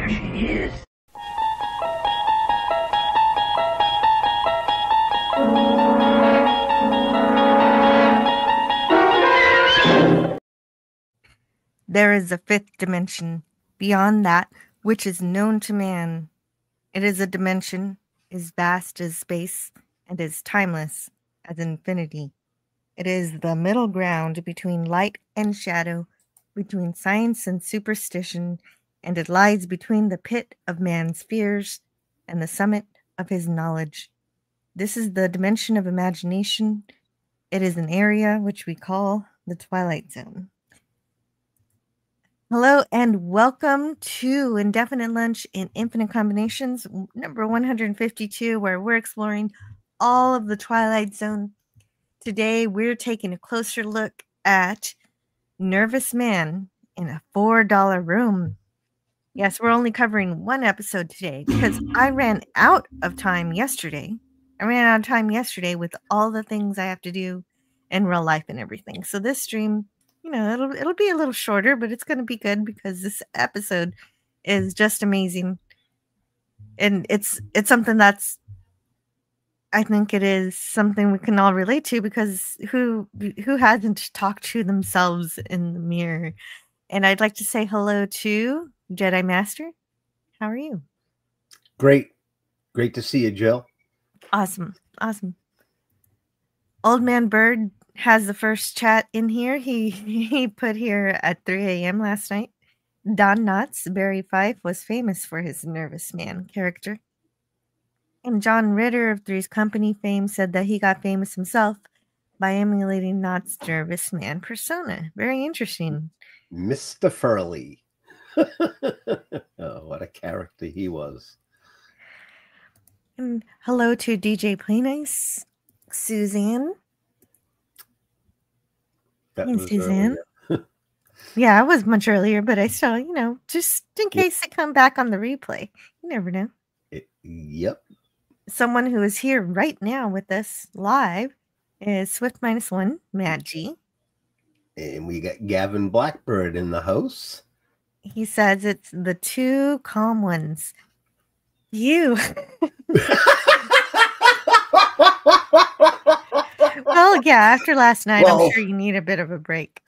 There she is. There is a fifth dimension beyond that which is known to man. It is a dimension as vast as space and as timeless as infinity. It is the middle ground between light and shadow, between science and superstition, and it lies between the pit of man's fears and the summit of his knowledge. This is the dimension of imagination. It is an area which we call the Twilight Zone. Hello and welcome to Indefinite Lunch in Infinite Combinations, number 152, where we're exploring all of the Twilight Zone. Today, we're taking a closer look at Nervous Man in a $4 Room. Yes, we're only covering one episode today because I ran out of time yesterday. With all the things I have to do in real life and everything. So this stream, it'll be a little shorter, but it's going to be good because this episode is just amazing. And it's something that's, I think it is something we can all relate to, because who hasn't talked to themselves in the mirror? And I'd like to say hello to Jedi Master. How are you? Great to see you, Jill. Awesome. Old Man Bird has the first chat in here. He put here at 3 a.m. last night. Don Knotts, Barry Fife, was famous for his Nervous Man character. And John Ritter of Three's Company fame said that he got famous himself by emulating Knott's Nervous Man persona. Very interesting. Mr. Furley. Oh, what a character he was. And hello to DJ Playnice, Suzanne. That and was Suzanne. Yeah, I was much earlier, but I still, just in case they come back on the replay. You never know. Yep. Someone who is here right now with us live is Swift -1, Mad G. And we got Gavin Blackbird in the house. He says it's the two calm ones. You. Well, yeah, after last night, I'm sure you need a bit of a break.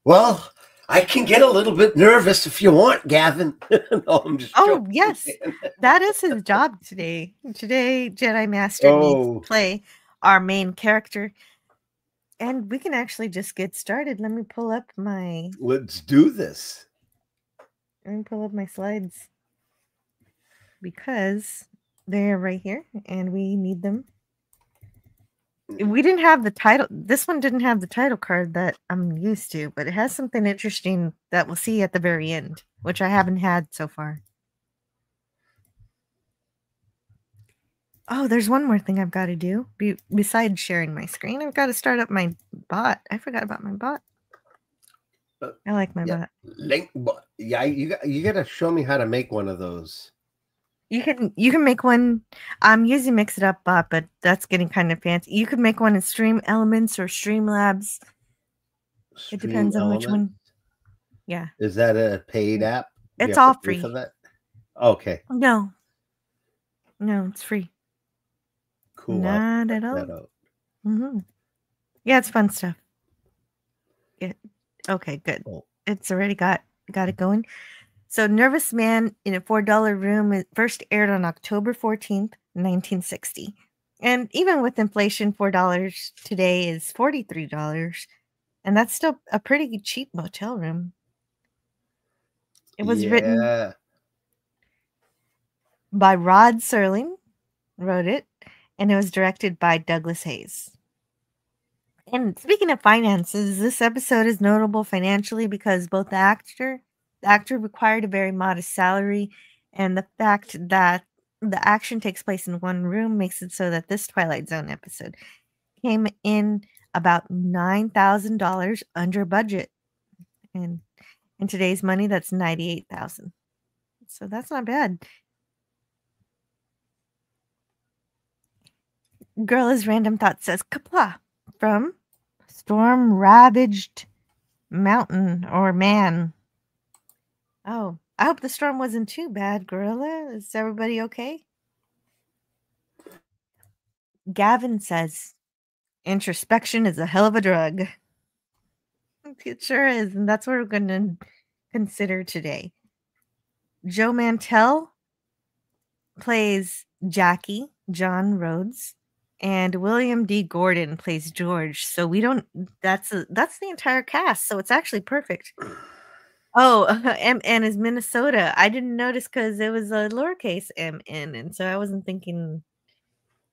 Well, I can get a little bit nervous if you want, Gavin. No, I'm just joking. Yes. That is his job today. Today, Jedi Master needs to play our main character. And we can actually just get started. Let me pull up my... Let's do this. Let me pull up my slides. Because they're right here, and we need them. We didn't have the title. This one didn't have the title card that I'm used to, but it has something interesting that we'll see at the very end, which I haven't had so far. Oh, there's one more thing I've got to do. Besides sharing my screen, I've got to start up my bot. I forgot about my bot. I like my bot. Link bot. Yeah, you got to show me how to make one of those. You can make one. I'm using Mix It Up Bot, but that's getting kind of fancy. You could make one in Stream Elements or Streamlabs. It depends on which one. Yeah. Is that a paid app? It's all free. For that? Okay. No, it's free. Cool. Not at all. Mm-hmm. Yeah, it's fun stuff. Okay, good. Cool. It's already got it going. So Nervous Man in a $4 Room, it first aired on October 14th, 1960. And even with inflation, $4 today is $43. And that's still a pretty cheap motel room. It was written by Rod Serling, wrote it, and it was directed by Douglas Hayes. And speaking of finances, this episode is notable financially because both the actor required a very modest salary, and the fact that the action takes place in one room makes it so that this Twilight Zone episode came in about $9,000 under budget. And in today's money, that's $98,000. So that's not bad. Girl is Random Thought says, Kapla, from Storm Ravaged Mountain or Man. Oh, I hope the storm wasn't too bad, Gorilla. Is everybody okay? Gavin says, introspection is a hell of a drug. It sure is, and that's what we're going to consider today. Joe Mantell plays Jackie, John Rhodes, and William D. Gordon plays George. So we don't. That's the entire cast. So it's actually perfect. Oh, MN is Minnesota. I didn't notice because it was a lowercase MN, and so I wasn't thinking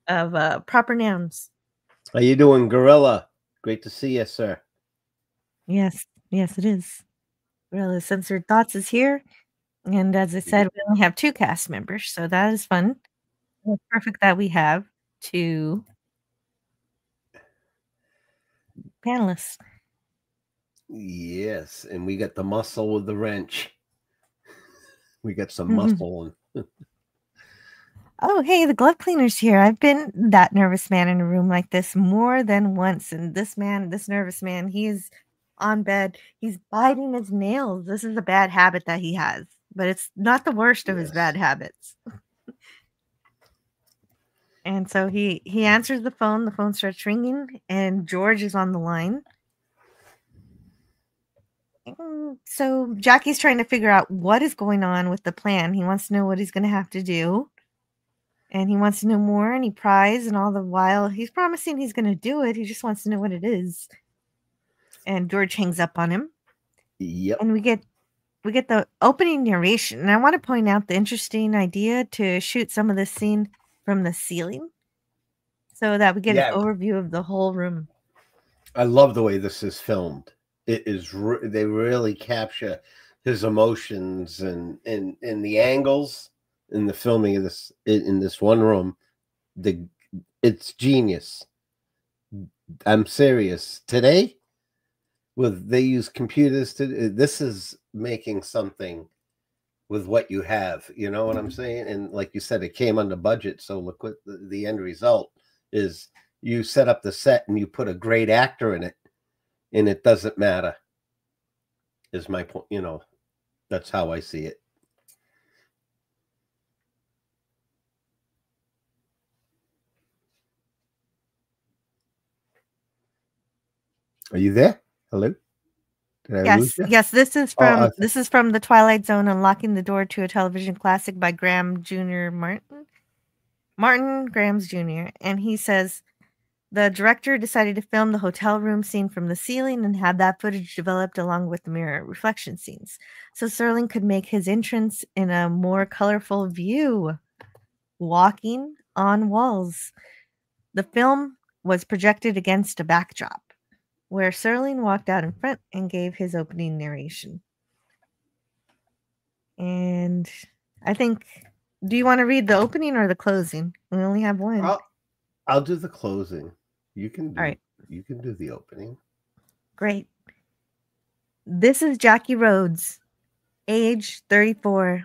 of proper nouns. How you doing, Gorilla? Great to see you, sir. Yes, yes, it is. Gorilla Censored Thoughts is here, and as I said, we only have 2 cast members, so that is fun. It's perfect that we have 2 panelists. Yes, and we got the muscle with the wrench. We got some Mhm. muscle. Oh, hey, the glove cleaner's here. I've been that nervous man in a room like this more than once, and this nervous man, he is on bed. He's biting his nails. This is a bad habit that he has, but it's not the worst of his bad habits. And so he answers the phone starts ringing, and George is on the line. So Jackie's trying to figure out what is going on with the plan. He wants to know what he's going to have to do. And he wants to know more, and he pries, and all the while he's promising he's going to do it. He just wants to know what it is. And George hangs up on him. Yep. And we get the opening narration. And I want to point out the interesting idea to shoot some of this scene from the ceiling so that we get an overview of the whole room. I love the way this is filmed. It is they really capture his emotions and the angles in the filming of this in this one room. It's genius. I'm serious. Today, they use computers to. This is making something with what you have. You know what I'm saying? And like you said, it came under budget. So look what the end result is. You set up the set and you put a great actor in it, and it doesn't matter. Is my point. You know, that's how I see it. Are you there? Hello? Did I lose you? Yes, this is from the Twilight Zone, Unlocking the Door to a Television Classic by Graham Jr. Martin Grahams Jr. And he says the director decided to film the hotel room scene from the ceiling and had that footage developed along with the mirror reflection scenes, so Serling could make his entrance in a more colorful view, walking on walls. The film was projected against a backdrop, where Serling walked out in front and gave his opening narration. And I think, do you want to read the opening or the closing? We only have one. I'll do the closing. You can do. All right. You can do the opening. Great. This is Jackie Rhodes, age 34,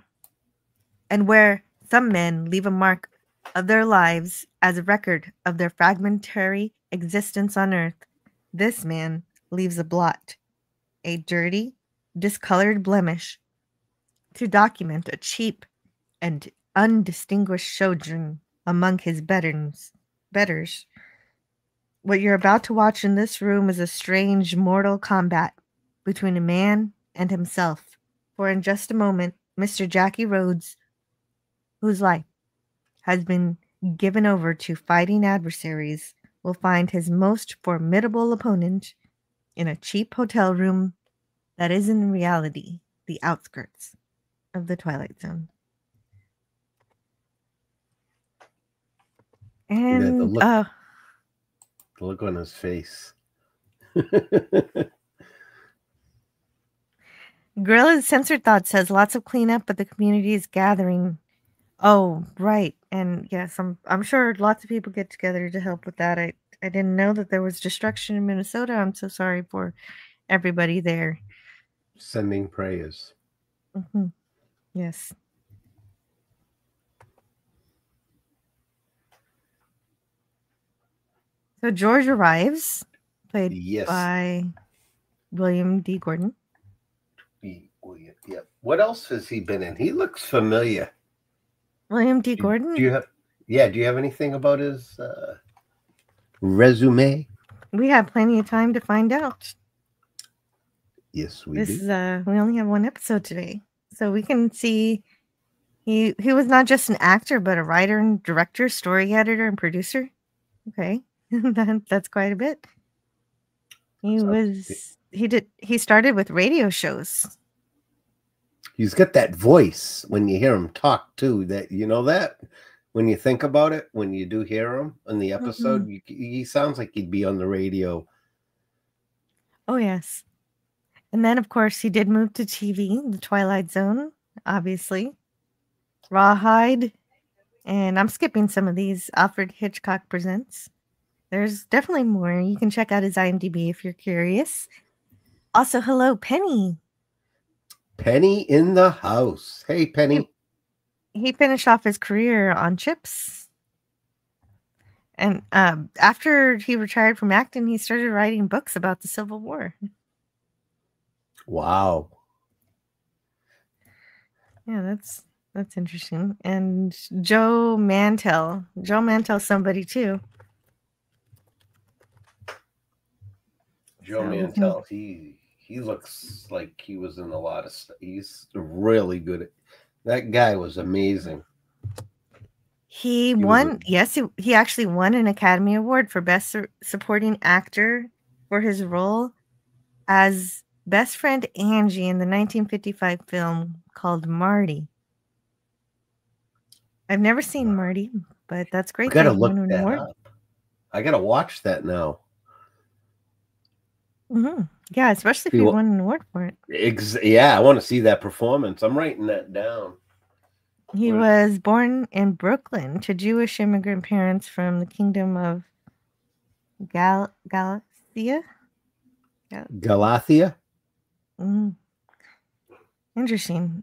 and where some men leave a mark of their lives as a record of their fragmentary existence on Earth, this man leaves a blot, a dirty, discolored blemish, to document a cheap and undistinguished sojourn among his betters. What you're about to watch in this room is a strange mortal combat between a man and himself. For in just a moment, Mr. Jackie Rhodes, whose life has been given over to fighting adversaries, will find his most formidable opponent in a cheap hotel room that is in reality the outskirts of the Twilight Zone. And the look on his face. Gorilla's Censored Thought says lots of cleanup, but the community is gathering. Oh, right. And yes, I'm sure lots of people get together to help with that. I didn't know that there was destruction in Minnesota. I'm so sorry for everybody there. Sending prayers. Mm-hmm. Yes. So George arrives, played by William D. Gordon. Yep. What else has he been in? He looks familiar. William D. Do Gordon. you have? Yeah. Do you have anything about his resume? We have plenty of time to find out. Yes, we This do. is we only have one episode today, so we can see he was not just an actor, but a writer and director, story editor, and producer. Okay, that's quite a bit. He started with radio shows. He's got that voice when you hear him talk too. That that when you think about it, when you do hear him in the episode, he sounds like he'd be on the radio. Oh yes, and then of course he did move to TV, The Twilight Zone, obviously, Rawhide, and I'm skipping some of these. Alfred Hitchcock Presents. There's definitely more. You can check out his IMDb if you're curious. Also, hello, Penny. Penny in the house. Hey, Penny. He finished off his career on Chips. And after he retired from acting, he started writing books about the Civil War. Wow. Yeah, that's interesting. And Joe Mantell. Joe Mantell's somebody too. Joe Mantell, he looks like he was in a lot of stuff. He's really good. That guy was amazing. He won. Yes, he actually won an Academy Award for Best Supporting Actor for his role as best friend Angie in the 1955 film called Marty. I've never seen Marty, but that's great. I gotta look that up. I gotta watch that now. Yeah, especially if you won an award for it. Yeah, I want to see that performance. I'm writing that down. He was born in Brooklyn to Jewish immigrant parents from the Kingdom of Galatia. Galathia? Interesting.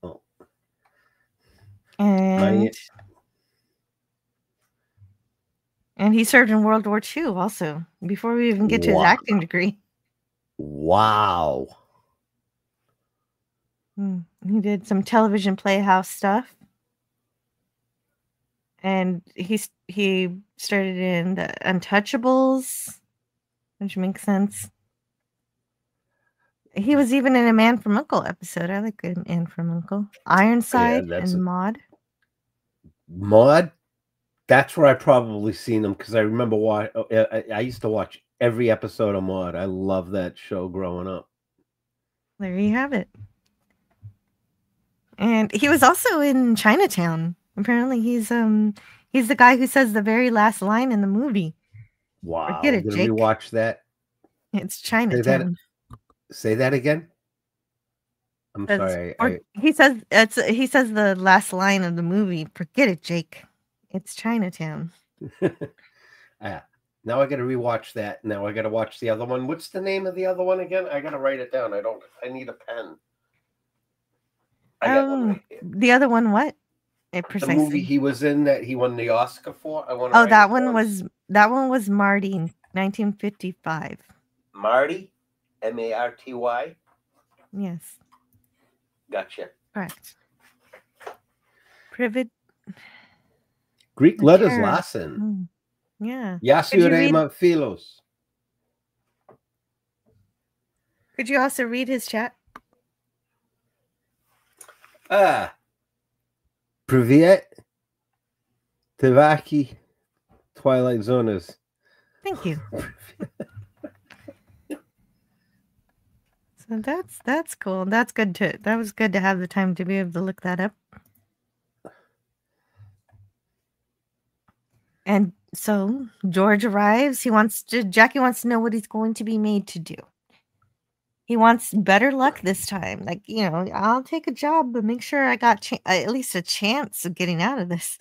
Oh. And he served in World War II also, before we even get to his acting degree. Wow. He did some television playhouse stuff. And he started in the Untouchables, which makes sense. He was even in a Man from U.N.C.L.E. episode. I like Man from U.N.C.L.E. Ironside and Maude. Maude? That's where I probably seen him, because I remember I used to watch every episode of Maude. I love that show growing up. There you have it. And he was also in Chinatown. Apparently, he's the guy who says the very last line in the movie. Wow! Forget it, Jake. Rewatch that. It's Chinatown. Say that again. I'm sorry. He says the last line of the movie. Forget it, Jake. It's Chinatown. Now I got to rewatch that. Now I got to watch the other one. What's the name of the other one again? I got to write it down. I need a pen. The other one, what? Precisely. The movie he was in that he won the Oscar for. That one was Marty, 1955. Marty, Marty. Yes. Gotcha. Correct. Privet. Greek letters lesson. Yeah. Yasure Philos. Could you also read his chat? Privet Tevaki Twilight Zonas. Thank you. So that's cool. That was good to have the time to be able to look that up. And so George arrives. Jackie wants to know what he's going to be made to do. He wants better luck this time. Like, I'll take a job, but make sure I got at least a chance of getting out of this.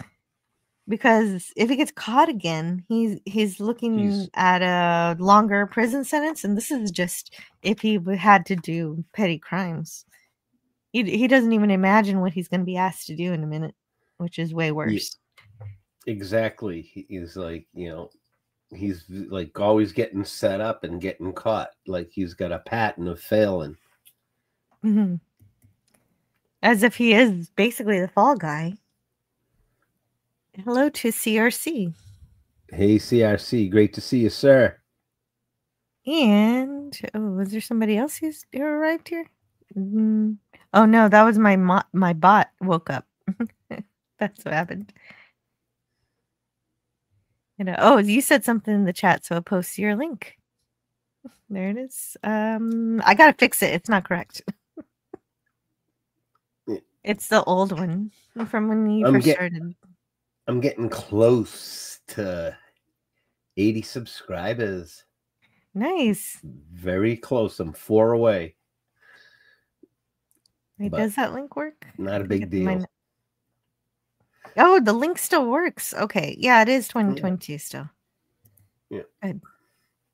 Because if he gets caught again, he's looking at a longer prison sentence, and this is just if he had to do petty crimes. He doesn't even imagine what he's going to be asked to do in a minute, which is way worse. Exactly. He's like, he's like always getting set up and getting caught. Like he's got a pattern of failing. Mhm. As if he is basically the fall guy. Hello to CRC. Hey, CRC, great to see you, sir. And was there somebody else who arrived here? Oh no, that was my bot woke up. That's what happened. Oh, you said something in the chat, so I'll post your link. There it is. I gotta fix it. It's not correct. It's the old one from when you first started. I'm getting close to 80 subscribers. Nice. Very close. I'm 4 away. Wait, does that link work? Not a big deal. Oh, the link still works. Okay. Yeah, it is 2022 still. Yeah.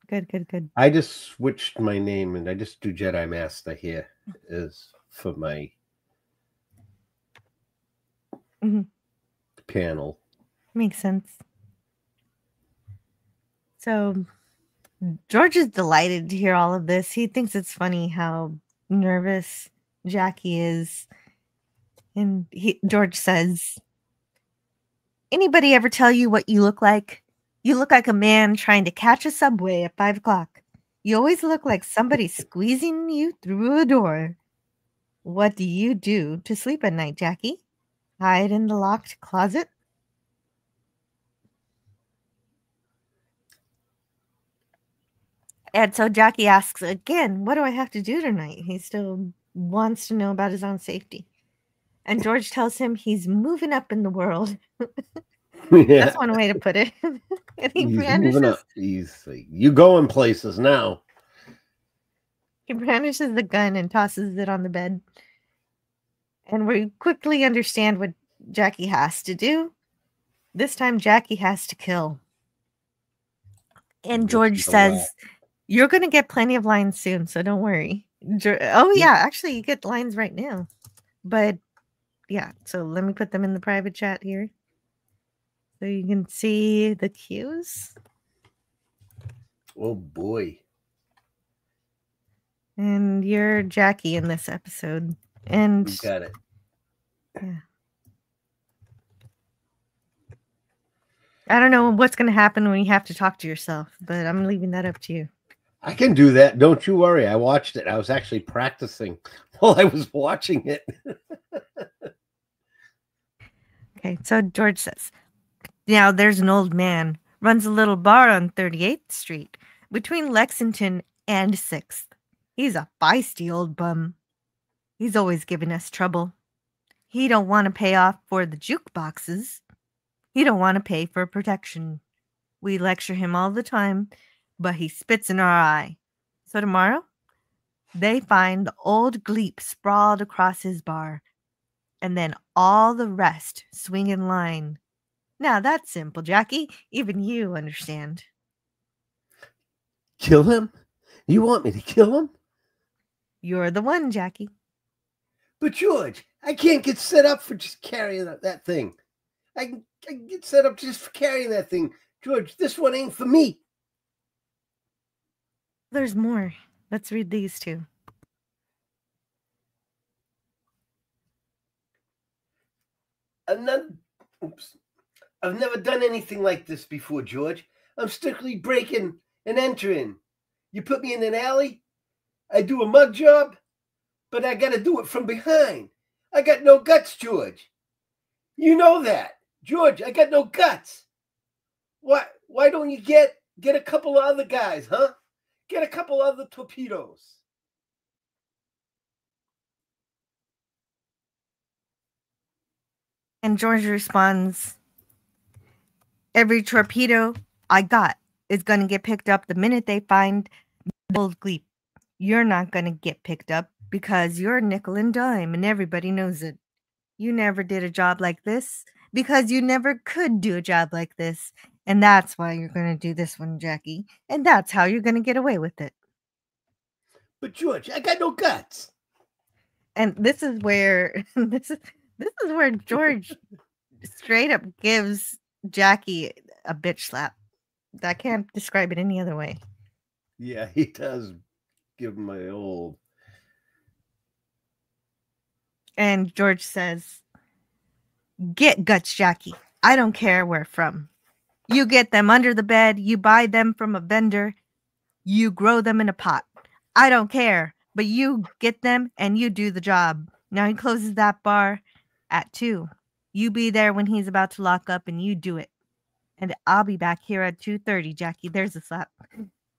Good. I just switched my name and I just do Jedi Master here is for my panel. Makes sense. So George is delighted to hear all of this. He thinks it's funny how nervous Jackie is. And George says, anybody ever tell you what you look like? You look like a man trying to catch a subway at 5 o'clock. You always look like somebody squeezing you through a door. What do you do to sleep at night, Jackie? Hide in the locked closet? And so Jackie asks again, what do I have to do tonight? He still wants to know about his own safety. And George tells him he's moving up in the world. Yeah. That's one way to put it. And he's moving up. He's like, you going places now. He brandishes the gun and tosses it on the bed. And we quickly understand what Jackie has to do. This time, Jackie has to kill. And George says, you're going to get plenty of lines soon, so don't worry. Oh, yeah, actually, you get lines right now. But, yeah, so let me put them in the private chat here. So you can see the cues. Oh, boy. And you're Jackie in this episode. And you got it. Yeah. I don't know what's going to happen when you have to talk to yourself, but I'm leaving that up to you. I can do that. Don't you worry. I watched it. I was actually practicing while I was watching it. Okay, so George says, now there's an old man, runs a little bar on 38th Street, between Lexington and 6th. He's a feisty old bum. He's always giving us trouble. He don't want to pay off for the jukeboxes. He don't want to pay for protection. We lecture him all the time, but he spits in our eye. So tomorrow, they find the old gleep sprawled across his bar, and then all the rest swing in line. Now that's simple, Jackie. Even you understand. Kill him? You want me to kill him? You're the one, Jackie. But George, I can't get set up for just carrying that thing. I can get set up just for carrying that thing. George, this one ain't for me. There's more. Let's read these two. I've never done anything like this before, George. I'm strictly breaking and entering. You put me in an alley, I do a mug job, but I gotta do it from behind. I got no guts, George. You know that. George, I got no guts. Why don't you get a couple of other guys, huh? Get a couple other torpedoes. And George responds, every torpedo I got is going to get picked up the minute they find the old gleep. You're not going to get picked up because you're nickel and dime and everybody knows it. You never did a job like this because you never could do a job like this. And that's why you're going to do this one, Jackie. And that's how you're going to get away with it. But George, I got no guts. And this is where this is where George straight up gives Jackie a bitch slap. I can't describe it any other way. Yeah, he does give him my old And George says, "Get guts, Jackie. I don't care where from. You get them under the bed, you buy them from a vendor, you grow them in a pot. I don't care, but you get them and you do the job." Now he closes that bar at 2. You be there when he's about to lock up and you do it. And I'll be back here at 2:30, Jackie. There's a slap.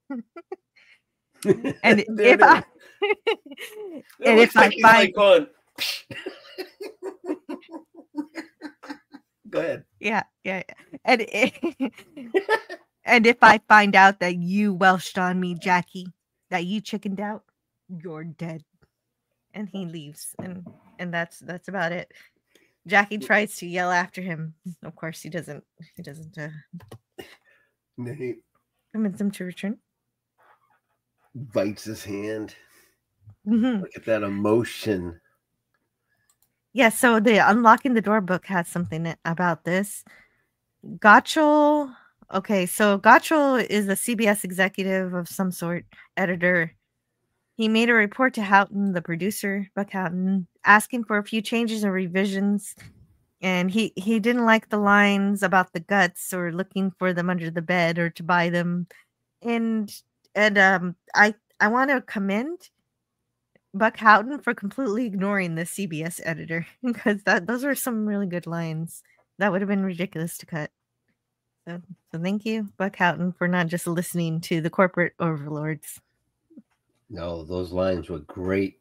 And if I and if I find going. Go ahead. Yeah. And and if I find out that you welshed on me, Jackie, that you chickened out, you're dead. And he leaves, and that's about it. Jackie tries to yell after him. Of course, he doesn't. He doesn't convince him to return. Bites his hand. Mm-hmm. Look at that emotion. Yeah, so the Unlocking the Door book has something about this. Gottschall. Okay, so Gottschall is a CBS executive of some sort, editor. He made a report to Houghton, the producer, Buck Houghton, asking for a few changes and revisions. And he didn't like the lines about the guts or looking for them under the bed or to buy them. And I want to commend Buck Houghton for completely ignoring the CBS editor, because those were some really good lines that would have been ridiculous to cut. So thank you, Buck Houghton, for not just listening to the corporate overlords. No, those lines were great.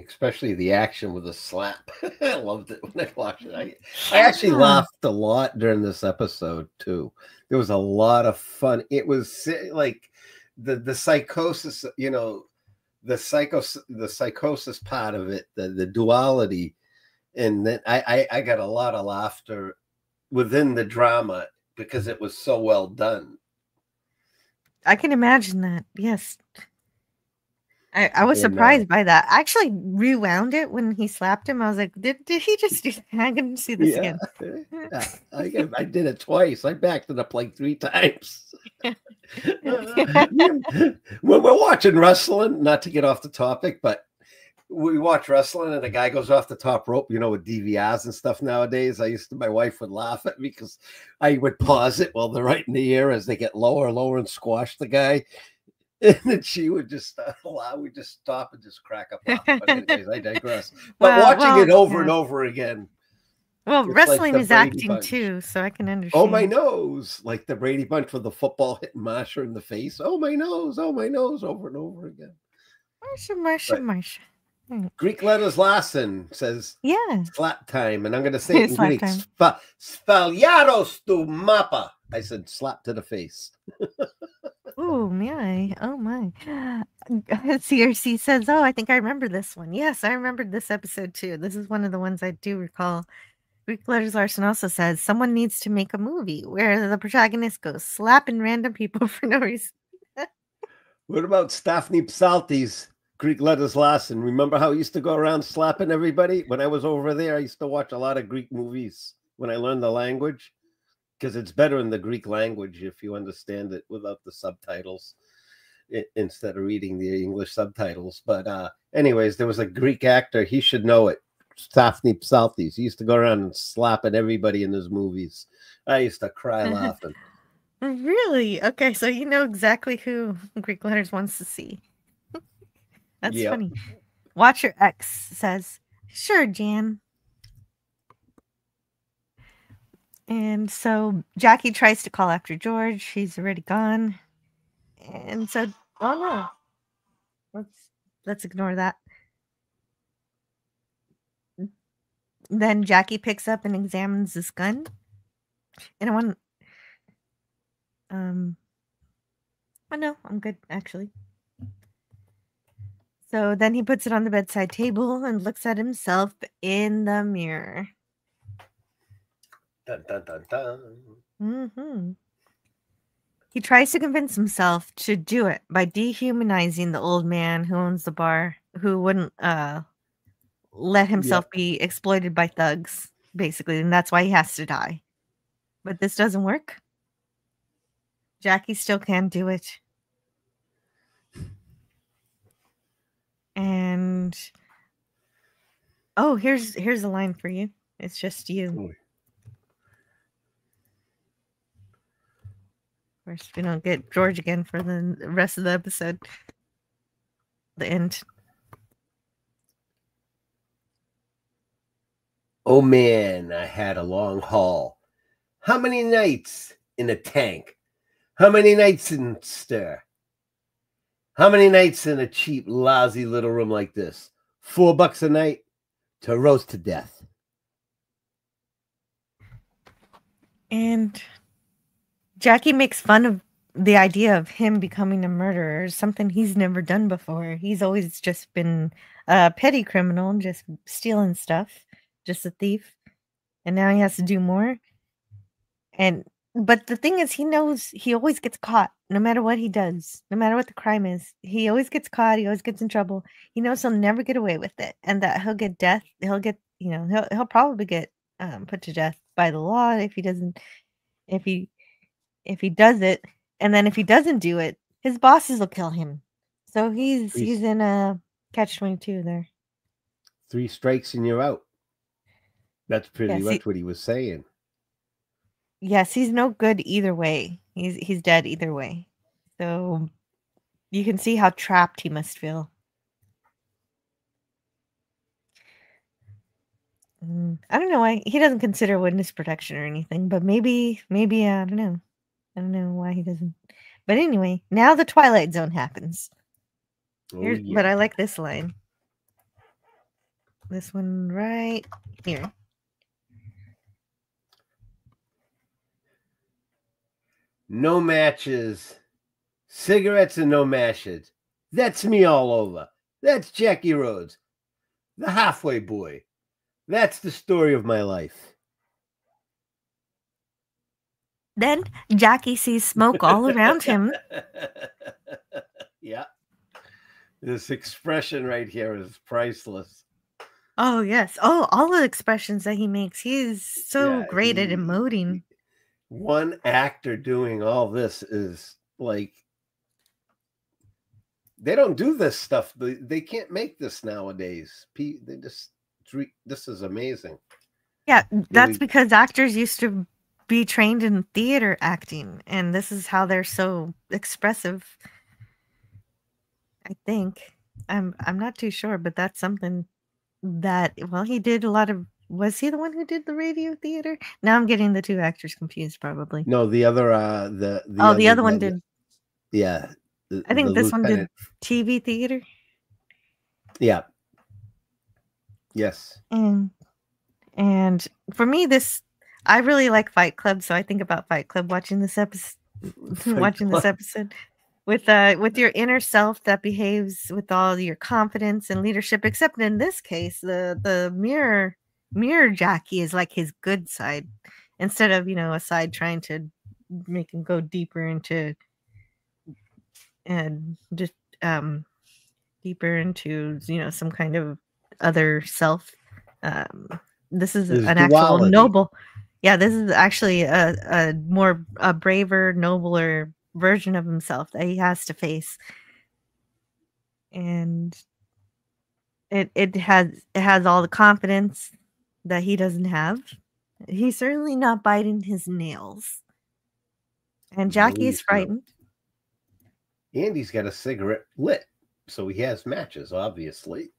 Especially the action with the slap. I loved it when I watched it. I actually laughed a lot during this episode too. There was a lot of fun. It was like the psychosis, you know, the psychosis part of it, the duality, and then I got a lot of laughter within the drama because it was so well done. I can imagine that. Yes. I was surprised by that. I actually rewound it when he slapped him. I was like, did he just do that? I'm going to see this again. I did it twice. I backed it up like 3 times. When we're watching wrestling, not to get off the topic, but we watch wrestling and a guy goes off the top rope, you know, with DVRs and stuff nowadays. My wife would laugh at me because I would pause it while they're right in the air as they get lower and lower and squash the guy. And then she would just we just stop and just crack up laughing. But anyways, I digress. But watching it over and over again. Well, wrestling is acting too, so I can understand. Oh, my nose. Like the Brady Bunch with the football hitting Marsha in the face. Oh, my nose, over and over again. Marsha. Greek letters Larson says, yeah, slap time. And I'm going to say it in Greek. Sfaliaros tu mapa. I said slap to the face. Oh my. CRC says, oh, I think I remember this one. Yes, I remembered this episode too. This is one of the ones I do recall. Greek Letters Larson also says, someone needs to make a movie where the protagonist goes slapping random people for no reason. What about Staphne Psaltes, Greek Letters Larson? Remember how he used to go around slapping everybody? When I was over there, I used to watch a lot of Greek movies when I learned the language, because it's better in the Greek language if you understand it without the subtitles instead of reading the English subtitles. But anyways, there was a Greek actor. He should know it. Staphne Psaltes. He used to go around and slapping everybody in his movies. I used to cry laughing. Really? Okay, so you know exactly who Greek Letters wants to see. That's funny. Watcher X says, sure, Jan. And so Jackie tries to call after George. He's already gone. And so, oh no. Let's ignore that. Then Jackie picks up and examines this gun. And I want oh no, I'm good actually. So then he puts it on the bedside table and looks at himself in the mirror. Dun, dun, dun, dun. Mm-hmm. He tries to convince himself to do it by dehumanizing the old man who owns the bar, who wouldn't let himself be exploited by thugs, basically, and that's why he has to die. But this doesn't work. Jackie still can't do it. And Oh, here's a line for you. It's just you. Ooh. Of course, we don't get George again for the rest of the episode. The end. Oh man, I had a long haul. How many nights in a tank? How many nights in stir? How many nights in a cheap, lousy little room like this? $4 a night to roast to death. And Jackie makes fun of the idea of him becoming a murderer, something he's never done before. He's always just been a petty criminal, just stealing stuff, just a thief. And now he has to do more. And but the thing is, he knows he always gets caught no matter what he does, no matter what the crime is. He always gets caught, he always gets in trouble. He knows he'll never get away with it and that he'll get death. He'll get, he'll probably get put to death by the law if he doesn't if he if he does it. And then if he doesn't do it, his bosses will kill him. So he's in a catch-22 there. 3 strikes and you're out. That's pretty Yes, much what he was saying. Yes, he's no good either way. He's dead either way. So you can see how trapped he must feel. I don't know why he doesn't consider witness protection or anything, but maybe I don't know. I don't know why he doesn't. But anyway, now the Twilight Zone happens. Oh, yeah. But I like this line. This one right here. No matches, cigarettes and no matches. That's me all over. That's Jackie Rhodes, the halfway boy. That's the story of my life. Then Jackie sees smoke all around him. Yeah. This expression right here is priceless. Oh, yes. Oh, all the expressions that he makes. He's so great at emoting. One actor doing all this is like, they don't do this stuff. They can't make this nowadays. This is amazing. Yeah, that's because actors used to be trained in theater acting, and this is how they're so expressive. I think. I'm not too sure, but that's something that he did a lot of. Was he the one who did the radio theater? Now I'm getting the two actors confused, probably. No, the other the other one did. Yeah, I think this one did TV theater. Yeah. Yes. And for me, I really like Fight Club, so I think about Fight Club watching this episode. With your inner self that behaves with all your confidence and leadership, except in this case, the mirror Jackie is like his good side, instead of a side trying to make him go deeper into and just deeper into some kind of other self. This is an actual noble. Yeah, this is actually a more braver, nobler version of himself that he has to face, and it has all the confidence that he doesn't have. He's certainly not biting his nails, and Jackie is frightened. And he's got a cigarette lit, so he has matches, obviously.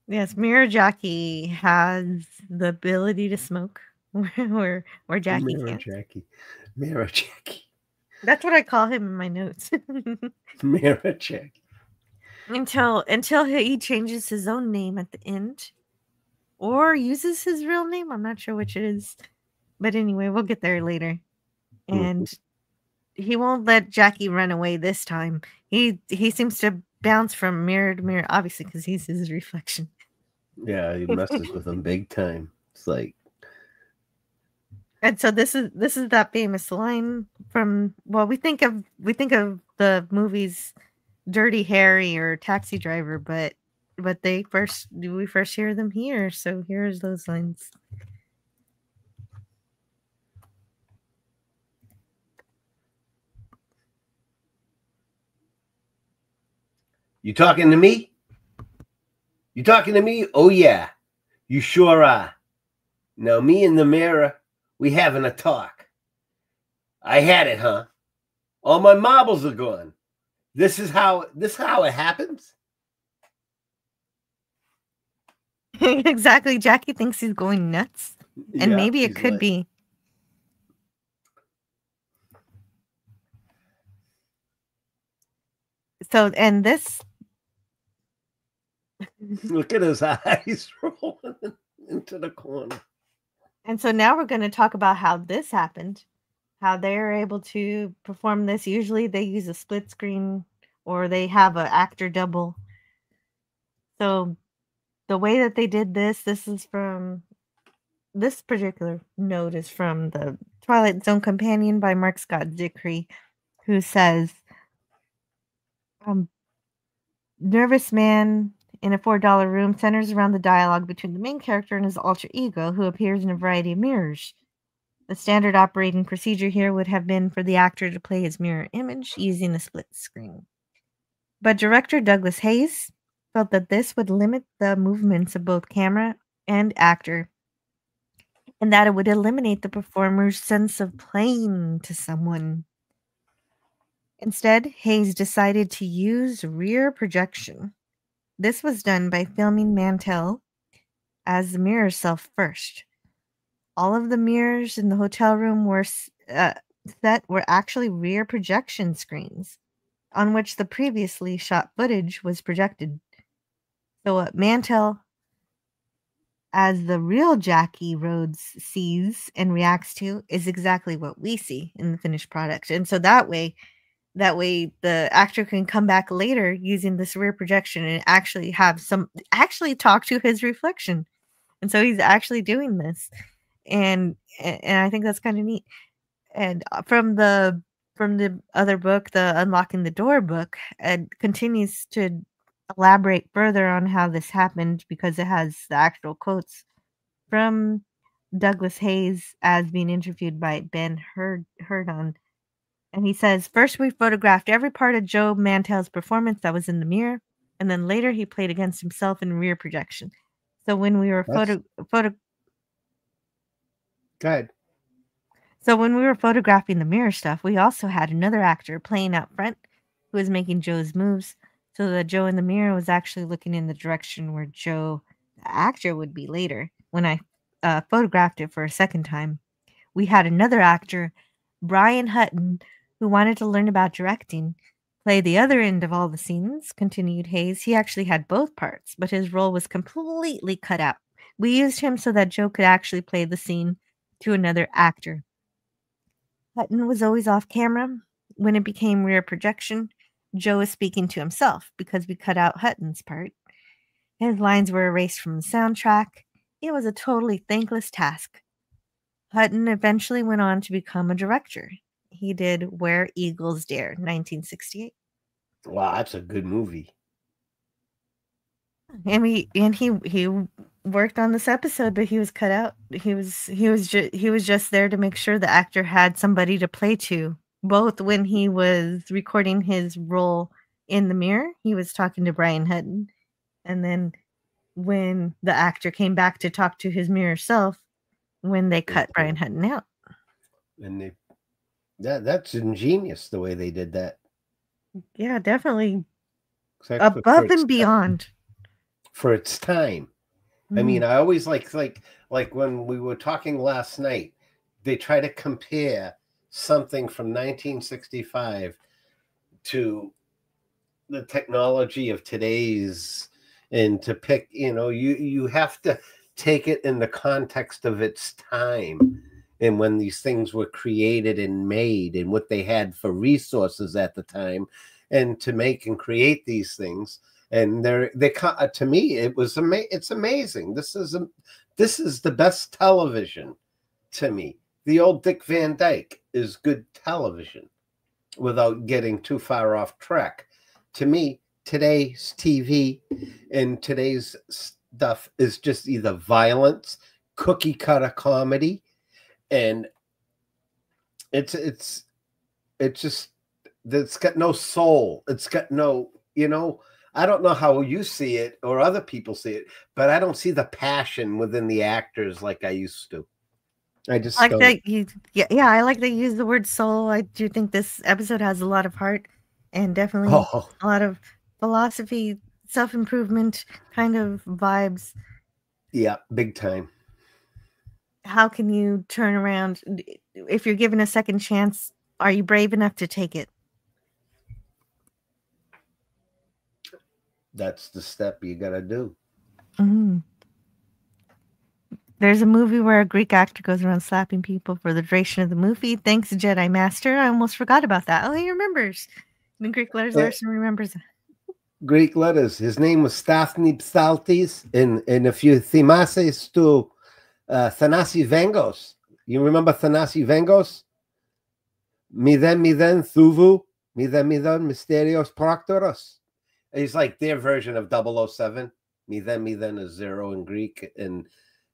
Yes, Mirror Jackie has the ability to smoke where Jackie can't. Mirror Jackie. That's what I call him in my notes. Mirror Jackie. Until he changes his own name at the end, or uses his real name. I'm not sure which it is, but anyway, we'll get there later. And he won't let Jackie run away this time. He seems to bounce from mirror to mirror, obviously, because he's his reflection. Yeah, he messes with him big time. It's like, and so this is that famous line from we think of the movies Dirty Harry or Taxi Driver, but we first hear them here. So here's those lines. You talking to me? You talking to me? Oh, yeah. You sure are. Now, me in the mirror, we having a talk. I had it, huh? All my marbles are gone. This is how it happens? Exactly. Jackie thinks he's going nuts. And Yeah, maybe it he's could like, be. So, and this, look at his eyes rolling into the corner. and so now we're going to talk about how this happened, how they're able to perform this. Usually they use a split screen or they have an actor double. So the way that they did this is from this particular note is from the Twilight Zone Companion by Mark Scott Zickrey, who says, nervous man in a $4 room centers around the dialogue between the main character and his alter ego, who appears in a variety of mirrors. The standard operating procedure here would have been for the actor to play his mirror image using a split screen. But director Douglas Hayes felt that this would limit the movements of both camera and actor, and that it would eliminate the performer's sense of playing to someone. Instead, Hayes decided to use rear projection. This was done by filming Mantell as the mirror self first. All of the mirrors in the hotel room were set were actually rear projection screens on which the previously shot footage was projected. So what Mantell, as the real Jackie Rhodes, sees and reacts to is exactly what we see in the finished product. And so that way the actor can come back later using this rear projection and actually talk to his reflection. And so he's actually doing this. And I think that's kind of neat. And from the other book, the Unlocking the Door book, it continues to elaborate further on how this happened because it has the actual quotes from Douglas Hayes as being interviewed by Ben Hurdon. And he says, first we photographed every part of Joe Mantell's performance that was in the mirror, and then later he played against himself in rear projection. So when we were Go ahead. So when we were photographing the mirror stuff, we also had another actor playing out front who was making Joe's moves, so that Joe in the mirror was actually looking in the direction where Joe, the actor, would be later. When I photographed it for a second time, we had another actor, Brian Hutton, who wanted to learn about directing, play the other end of all the scenes, continued Hayes. He actually had both parts, but his role was completely cut out. We used him so that Joe could actually play the scene to another actor. Hutton was always off camera. When it became rear projection, Joe was speaking to himself because we cut out Hutton's part. His lines were erased from the soundtrack. It was a totally thankless task. Hutton eventually went on to become a director. He did Where Eagles Dare, 1968. Wow, that's a good movie. And he worked on this episode, but he was cut out. He was just there to make sure the actor had somebody to play to. Both when he was recording his role in the mirror, he was talking to Brian Hutton, and then when the actor came back to talk to his mirror self, when they cut Brian Hutton out. And that's ingenious the way they did that. Yeah, definitely Exactly. above and beyond. For its time. I mean, I always like when we were talking last night, they try to compare something from 1965 to the technology of today's, and to pick, you have to take it in the context of its time and when these things were created and made and what they had for resources at the time, and to make and create these things. And to me, it's amazing. This is the best television to me. The old Dick Van Dyke is good television without getting too far off track. To me, today's TV and today's stuff is just either violence, cookie cutter comedy, and it's got no soul. It's got no, I don't know how you see it or other people see it, but I don't see the passion within the actors like I used to. I just I like don't. that you, yeah, I like that you use the word soul. I do think this episode has a lot of heart and definitely Oh, a lot of philosophy, self improvement kind of vibes. yeah, big time. How can you turn around if you're given a second chance? Are you brave enough to take it? That's the step you got to do. Mm. There's a movie where a Greek actor goes around slapping people for the duration of the movie. Thanks, Jedi Master. I almost forgot about that. Oh, he remembers. The Greek letters, Larson remembers. Greek letters. His name was Stathny Psaltis, and if you thimases to Thanasi Vengos, you remember Thanasi Vengos? Miden thuvu, miden mysterios proctoros. He's like their version of 007. Miden is zero in Greek, and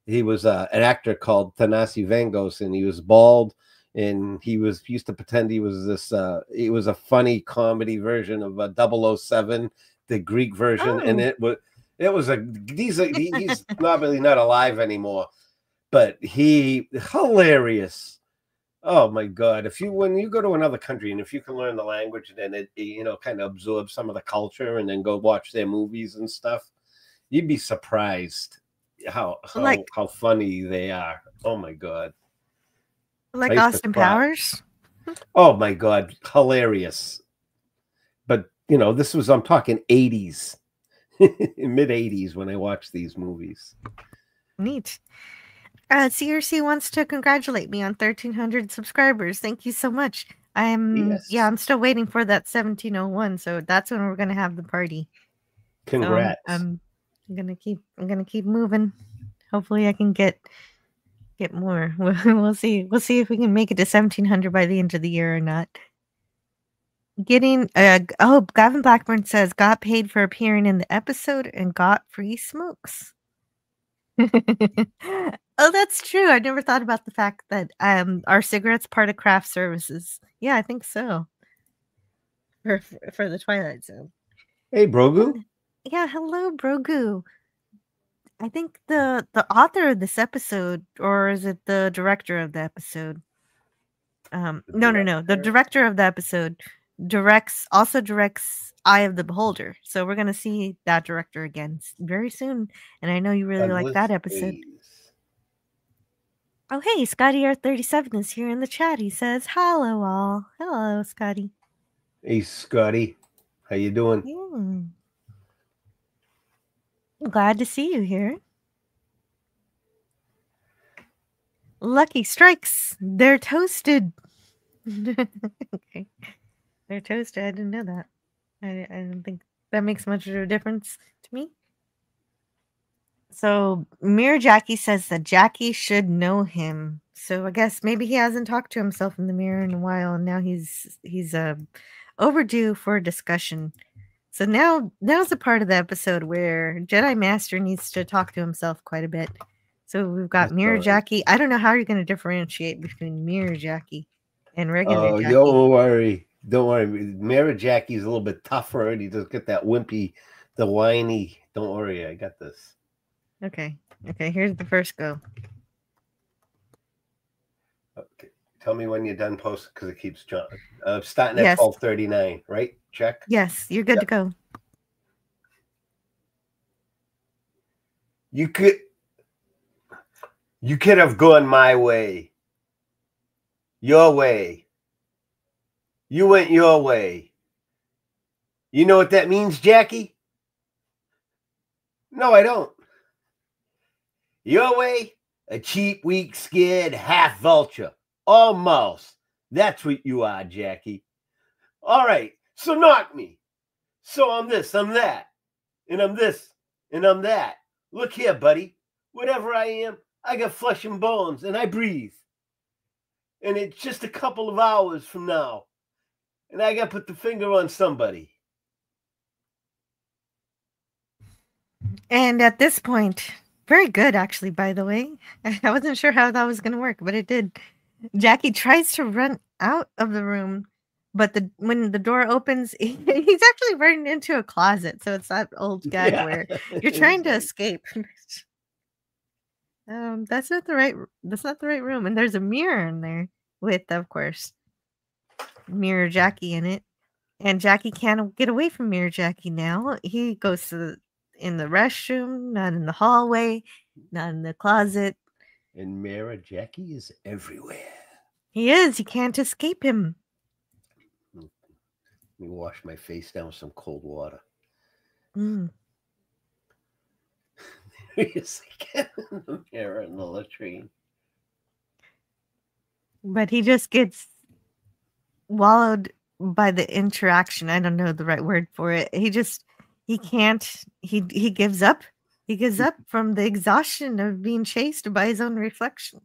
he was an actor called Thanasi Vengos, and he was bald, and he used to pretend he was this. It was a funny comedy version of a 007, the Greek version, and it was a. He's probably not alive anymore, but he hilarious. Oh my God! When you go to another country and if you can learn the language, then it kind of absorb some of the culture, and then go watch their movies and stuff, you'd be surprised how funny they are. Oh my God! Like Austin Powers. Oh my God, hilarious! But this was, I'm talking 80s, mid 80s when I watched these movies. Neat. CRC wants to congratulate me on 1,300 subscribers. Thank you so much. I'm still waiting for that 1701, so that's when we're gonna have the party. Congrats. So, I'm gonna keep moving. Hopefully, I can get more. We'll see. We'll see if we can make it to 1,700 by the end of the year or not. Gavin Blackburn says got paid for appearing in the episode and got free smokes. Oh, that's true. I never thought about the fact that are cigarettes part of craft services? Yeah, I think so. For the Twilight Zone. Hey, Brogu. Yeah, hello, Brogu. I think the author of this episode, or is it the director of the episode? No. The director of the episode also directs Eye of the Beholder. So we're gonna see that director again very soon. And I know you really like that episode. Oh, hey, Scotty R37 is here in the chat. He says, hello, all. Hello, Scotty. Hey, Scotty. How you doing? Glad to see you here. Lucky Strikes. They're toasted. Okay. They're toasted. I didn't know that. I don't think that makes much of a difference to me. So Mirror Jackie says that Jackie should know him. So I guess maybe he hasn't talked to himself in the mirror in a while, and now he's overdue for a discussion. So now's the part of the episode where Jedi Master needs to talk to himself quite a bit. So we've got Mirror Jackie. I don't know how you're going to differentiate between Mirror Jackie and regular Jackie. Don't worry. Mirror Jackie's a little bit tougher, and he does get that wimpy, the whiny. Don't worry, I got this. Okay, here's the first go. Okay, tell me when you're done posting because it keeps jumping. Starting at 12:39, right? Check. Yes, you're good to go. You could have gone my way. Your way. You went your way. You know what that means, Jackie? No, I don't. Your way, a cheap, weak, scared, half vulture. Almost. That's what you are, Jackie. All right, so knock me. So I'm this, I'm that. And I'm this, and I'm that. Look here, buddy. Whatever I am, I got flesh and bones, and I breathe. And it's just a couple of hours from now. And I got to put the finger on somebody. And at this point, very good, actually, by the way. I wasn't sure how that was going to work, but it did. Jackie tries to run out of the room, But when the door opens, he's actually running into a closet. So it's that old gag where you're trying to escape. That's not the right room. And there's a mirror in there with, of course, Mirror Jackie in it. And Jackie can't get away from Mirror Jackie now. He goes in the restroom, not in the hallway, not in the closet. And Mirror Jackie is everywhere. He is. You can't escape him. Let me wash my face down with some cold water. Mm. There he is again in the mirror in the latrine. But he just gets wallowed by the interaction. I don't know the right word for it. He can't. He gives up. He gives up from the exhaustion of being chased by his own reflection.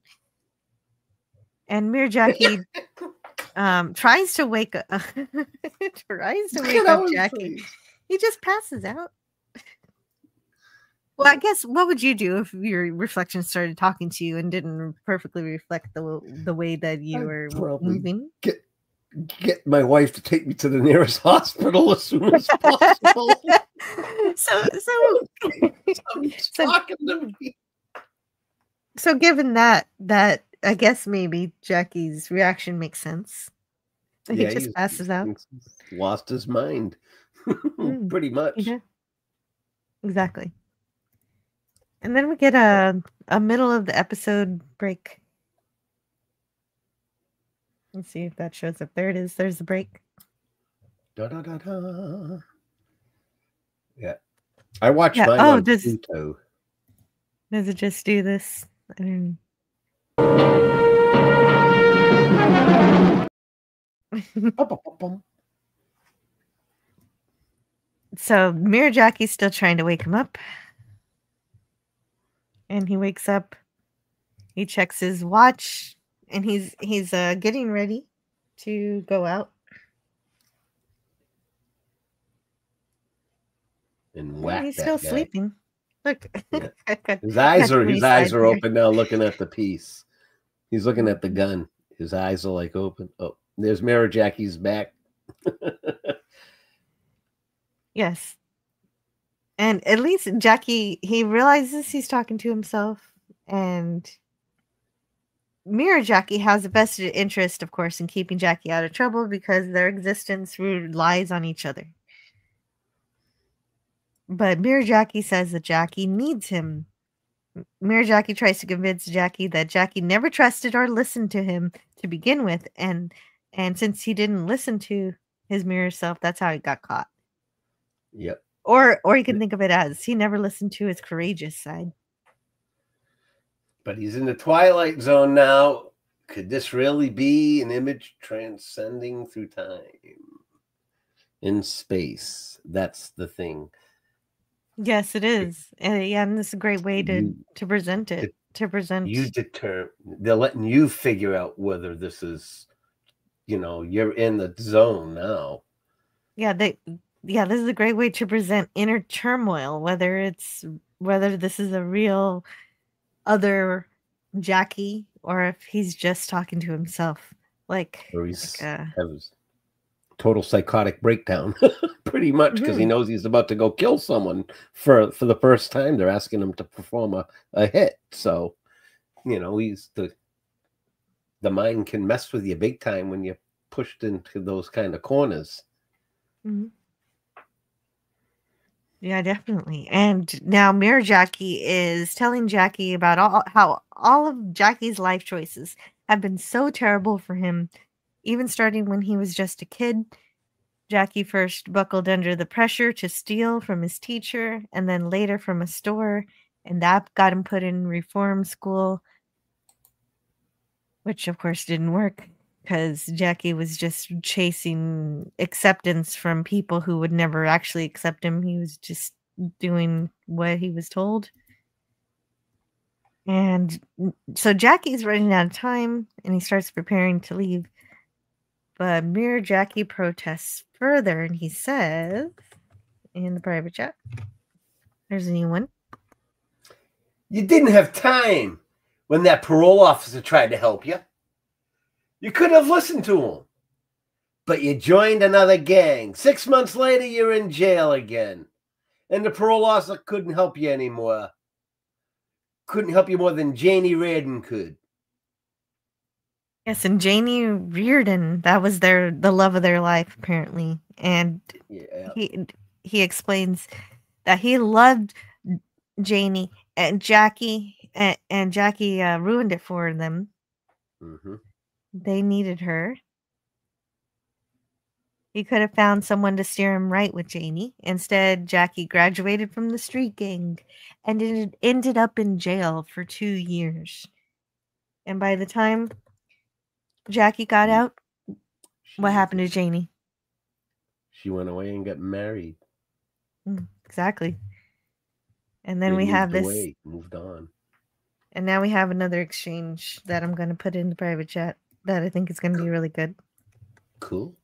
And Mirror Jackie tries to wake up. Jackie. He just passes out. Well, I guess what would you do if your reflection started talking to you and didn't perfectly reflect the way that you were moving? Get my wife to take me to the nearest hospital as soon as possible. So given that I guess maybe Jackie's reaction makes sense. He just passes out. Lost his mind. Pretty much. Yeah. Exactly. And then we get a middle of the episode break. Let's see if that shows up. There it is. There's the break. Da, da, da, da. Yeah. I watched mine on Pluto. Does it just do this? I don't know. So Mirror Jackie's still trying to wake him up. And he wakes up. He checks his watch. And he's getting ready to go out. And whack he's that still guy. Sleeping. Look. Yeah. His eyes are open now, looking at the piece. He's looking at the gun. His eyes are like open. Oh, there's Mirror Jackie's back. Yes. And at least Jackie, he realizes he's talking to himself, and Mirror Jackie has a vested interest, of course, in keeping Jackie out of trouble because their existence relies on each other. But Mirror Jackie says that Jackie needs him. Mirror Jackie tries to convince Jackie that Jackie never trusted or listened to him to begin with, and since he didn't listen to his mirror self, that's how he got caught. Yep. Or you can think of it as he never listened to his courageous side. But he's in the Twilight Zone now. Could this really be an image transcending through time? In space. That's the thing. Yes, it is. And this is a great way to present it. They're letting you figure out whether this is, you're in the zone now. Yeah, this is a great way to present inner turmoil, whether this is a real other Jackie or if he's just talking to himself. Or he's has total psychotic breakdown, pretty much, because he knows he's about to go kill someone for the first time. They're asking him to perform a hit. So, he's the mind can mess with you big time when you're pushed into those kind of corners. Mm-hmm. Yeah, definitely. And now Mirror Jackie is telling Jackie about how all of Jackie's life choices have been so terrible for him, even starting when he was just a kid. Jackie first buckled under the pressure to steal from his teacher and then later from a store, and that got him put in reform school, which of course didn't work because Jackie was just chasing acceptance from people who would never actually accept him. He was just doing what he was told. And so Jackie's running out of time and he starts preparing to leave. But Mirror Jackie protests further and he says in the private chat, there's a new one. You didn't have time when that parole officer tried to help you. You could have listened to him. But you joined another gang. 6 months later, you're in jail again. And the parole officer couldn't help you anymore. Couldn't help you more than Janie Reardon could. Yes, and Janie Reardon, that was the love of their life, apparently. And Yeah. he explains that he loved Janie and Jackie, and Jackie ruined it for them. Mm-hmm. They needed her. He could have found someone to steer him right with Janie. Instead, Jackie graduated from the street gang and ended up in jail for 2 years. And by the time Jackie got out, what happened to Janie? She went away and got married. Exactly. And then we have this. Moved on. And now we have another exchange that I'm going to put in the private chat that I think is going to be really good. Cool.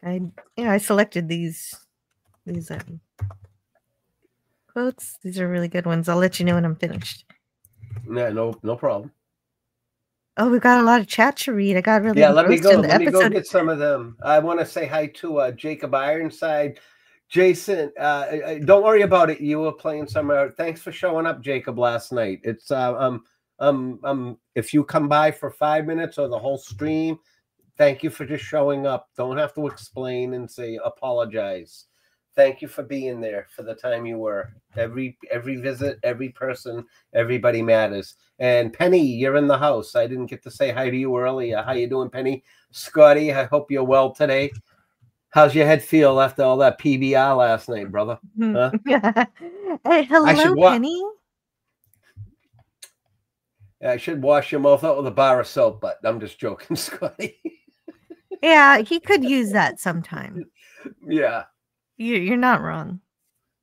I selected these quotes. These are really good ones. I'll let you know when I'm finished. No problem. Oh, we got a lot of chat to read. I got really let me go. Let me go get some of them. I want to say hi to Jacob Ironside. Jason, don't worry about it. You were playing somewhere. Thanks for showing up, Jacob, last night. It's if you come by for 5 minutes or the whole stream, thank you for just showing up. Don't have to explain and say apologize. Thank you for being there for the time you were. Every visit, every person, everybody matters. And Penny, you're in the house. I didn't get to say hi to you earlier. How you doing, Penny? Scotty, I hope you're well today. How's your head feel after all that PBR last night, brother? Huh? Hey, hello, Penny. I should wash your mouth out with a bar of soap, but I'm just joking, Scotty. Yeah, he could use that sometime. Yeah. You're not wrong.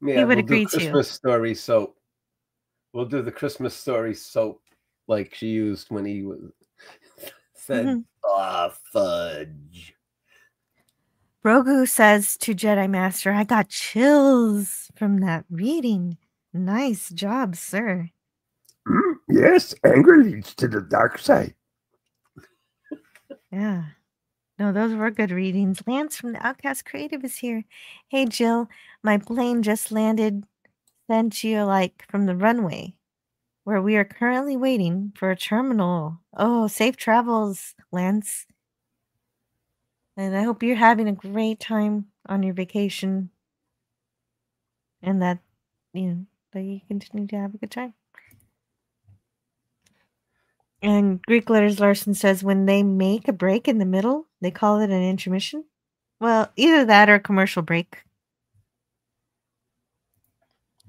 Yeah, he would we'll agree do Christmas story soap. We'll do the Christmas story soap like she used when he said, fudge. Grogu says to Jedi Master, I got chills from that reading. Nice job, sir. Yes, anger leads to the dark side. Yeah. No, those were good readings. Lance from the Outcast Creative is here. Hey, Jill, my plane just landed. Sent you like from the runway, where we are currently waiting for a terminal. Oh, safe travels, Lance. And I hope you're having a great time on your vacation. And that you continue to have a good time. And Greek Letters Larson says when they make a break in the middle, they call it an intermission. Well, either that or a commercial break.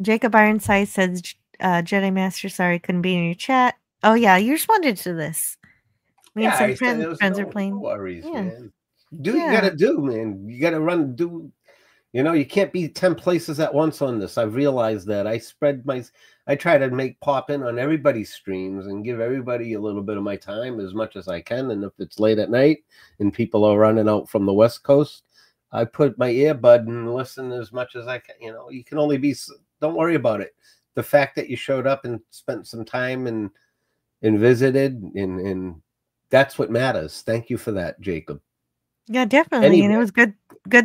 Jacob Ironside says, Jedi Master, sorry, couldn't be in your chat. Oh, yeah, you responded to this. Me and some friends are playing. No worries, man. Do what you got to do, man. You got to run, you can't be 10 places at once on this. I've realized that. I try to pop in on everybody's streams and give everybody a little bit of my time as much as I can. And if it's late at night and people are running out from the West Coast, I put my earbud and listen as much as I can. You can only don't worry about it. The fact that you showed up and spent some time and visited and that's what matters. Thank you for that, Jacob. Yeah, definitely. Anyway. And it was good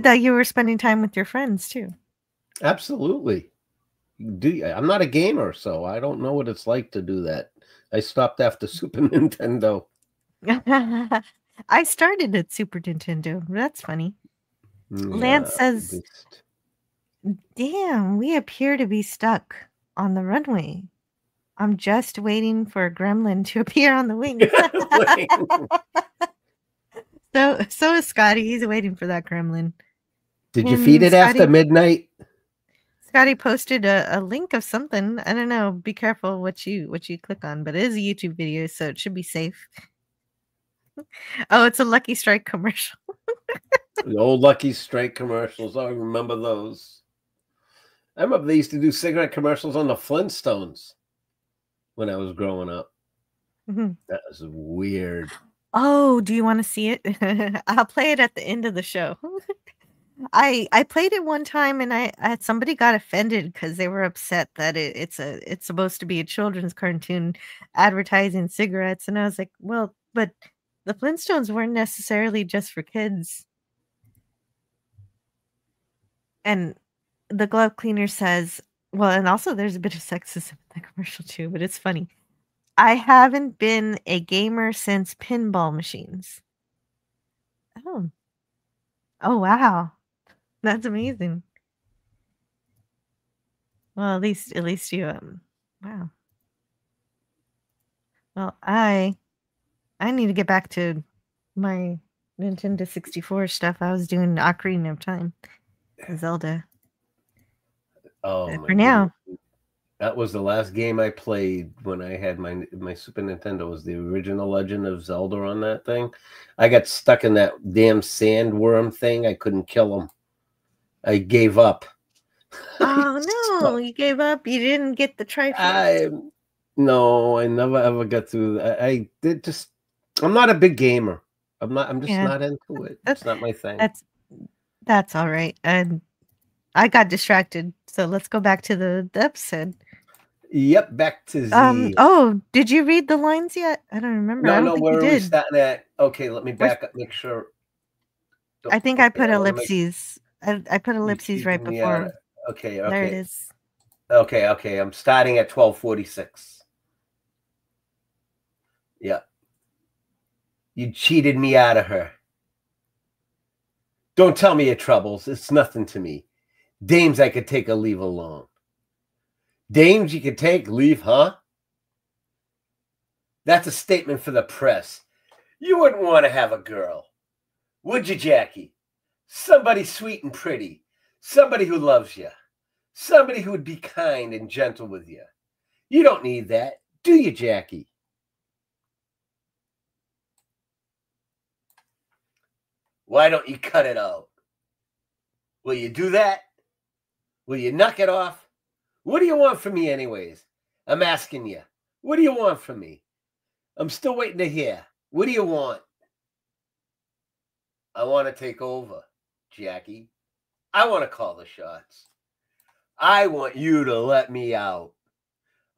that you were spending time with your friends too. Absolutely. I'm not a gamer, so I don't know what it's like to do that. I stopped after Super Nintendo. I started at Super Nintendo. That's funny. Yeah, Lance says, damn, we appear to be stuck on the runway. I'm just waiting for a gremlin to appear on the wing. So is Scotty. He's waiting for that gremlin. Did you feed it after midnight? Scotty posted a link of something. I don't know. Be careful what you click on, but it is a YouTube video, so it should be safe. Oh, it's a Lucky Strike commercial. The old Lucky Strike commercials. I remember those. I remember they used to do cigarette commercials on the Flintstones when I was growing up. Mm-hmm. That was weird. Oh, do you want to see it? I'll play it at the end of the show. I played it one time and somebody got offended because they were upset that it's supposed to be a children's cartoon advertising cigarettes, and I was like, well, but the Flintstones weren't necessarily just for kids. And the glove cleaner says, well, and also there's a bit of sexism in the commercial too, but it's funny. I haven't been a gamer since pinball machines. Oh. Oh, wow. That's amazing. Well, at least you, wow. Well, I need to get back to my Nintendo 64 stuff. I was doing Ocarina of Time and Zelda. Oh But my for now. goodness. That was the last game I played when I had my Super Nintendo. Was the original Legend of Zelda on that thing. I got stuck in that damn sandworm thing. I couldn't kill him. I gave up. Oh no, you gave up. You didn't get the Triforce. No, I never ever got through that. I did just. I'm not a big gamer. I'm just not into it. It's not my thing. That's all right. And I got distracted. So let's go back to the episode. Yep, back to Z. Oh, did you read the lines yet? I don't remember. I don't think where you are we did. starting at? Okay, let me back up, make sure. I think I put ellipses. I put ellipses right before. Okay. There it is. Okay. I'm starting at 12:46. Yeah. You cheated me out of her. Don't tell me your troubles. It's nothing to me. Dames I could take or leave alone. Dames you could take, leave, huh? That's a statement for the press. You wouldn't want to have a girl, would you, Jackie? Somebody sweet and pretty. Somebody who loves you. Somebody who would be kind and gentle with you. You don't need that, do you, Jackie? Why don't you cut it out? Will you do that? Will you knock it off? What do you want from me anyways? I'm asking you. What do you want from me? I'm still waiting to hear. What do you want? I want to take over, Jackie. I want to call the shots. I want you to let me out.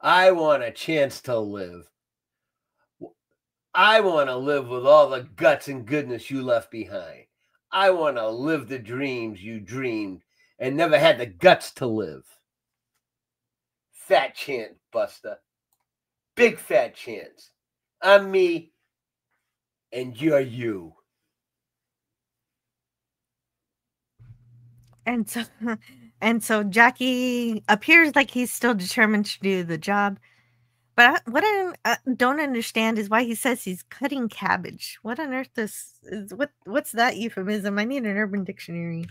I want a chance to live. I want to live with all the guts and goodness you left behind. I want to live the dreams you dreamed and never had the guts to live. Fat chance, Buster. Big fat chance. I'm me and you're you. And so Jackie appears like he's still determined to do the job. But what I don't understand is why he says he's cutting cabbage. What on earth is what's that euphemism? I need an Urban Dictionary.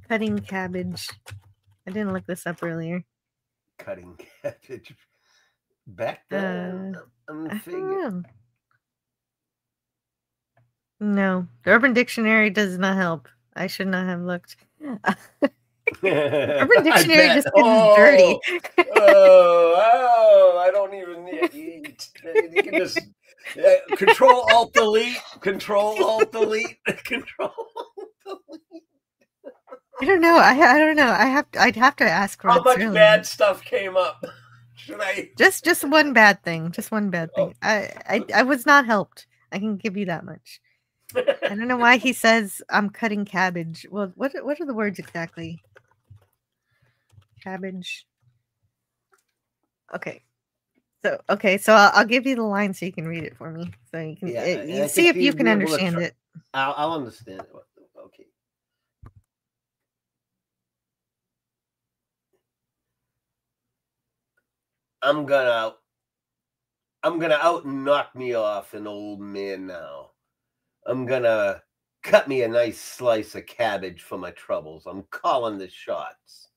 Cutting cabbage. I didn't look this up earlier. Cutting cabbage. Back then, I'm figuring. No, the Urban Dictionary does not help. I should not have looked. Urban Dictionary just gets dirty. I don't even need. You can just Control Alt Delete. Control Alt Delete. Control Alt Delete. I don't know. I don't know. I'd have to ask. How much bad stuff came up? Should I? Just one bad thing. Just one bad thing. I was not helped. I can give you that much. I don't know why he says I'm cutting cabbage. Well, what are the words exactly? Cabbage. Okay. So I'll give you the line so you can read it for me. So you can see if you can understand it. I'll understand it. Okay. I'm gonna out and knock me off an old man now. I'm gonna cut me a nice slice of cabbage for my troubles. I'm calling the shots.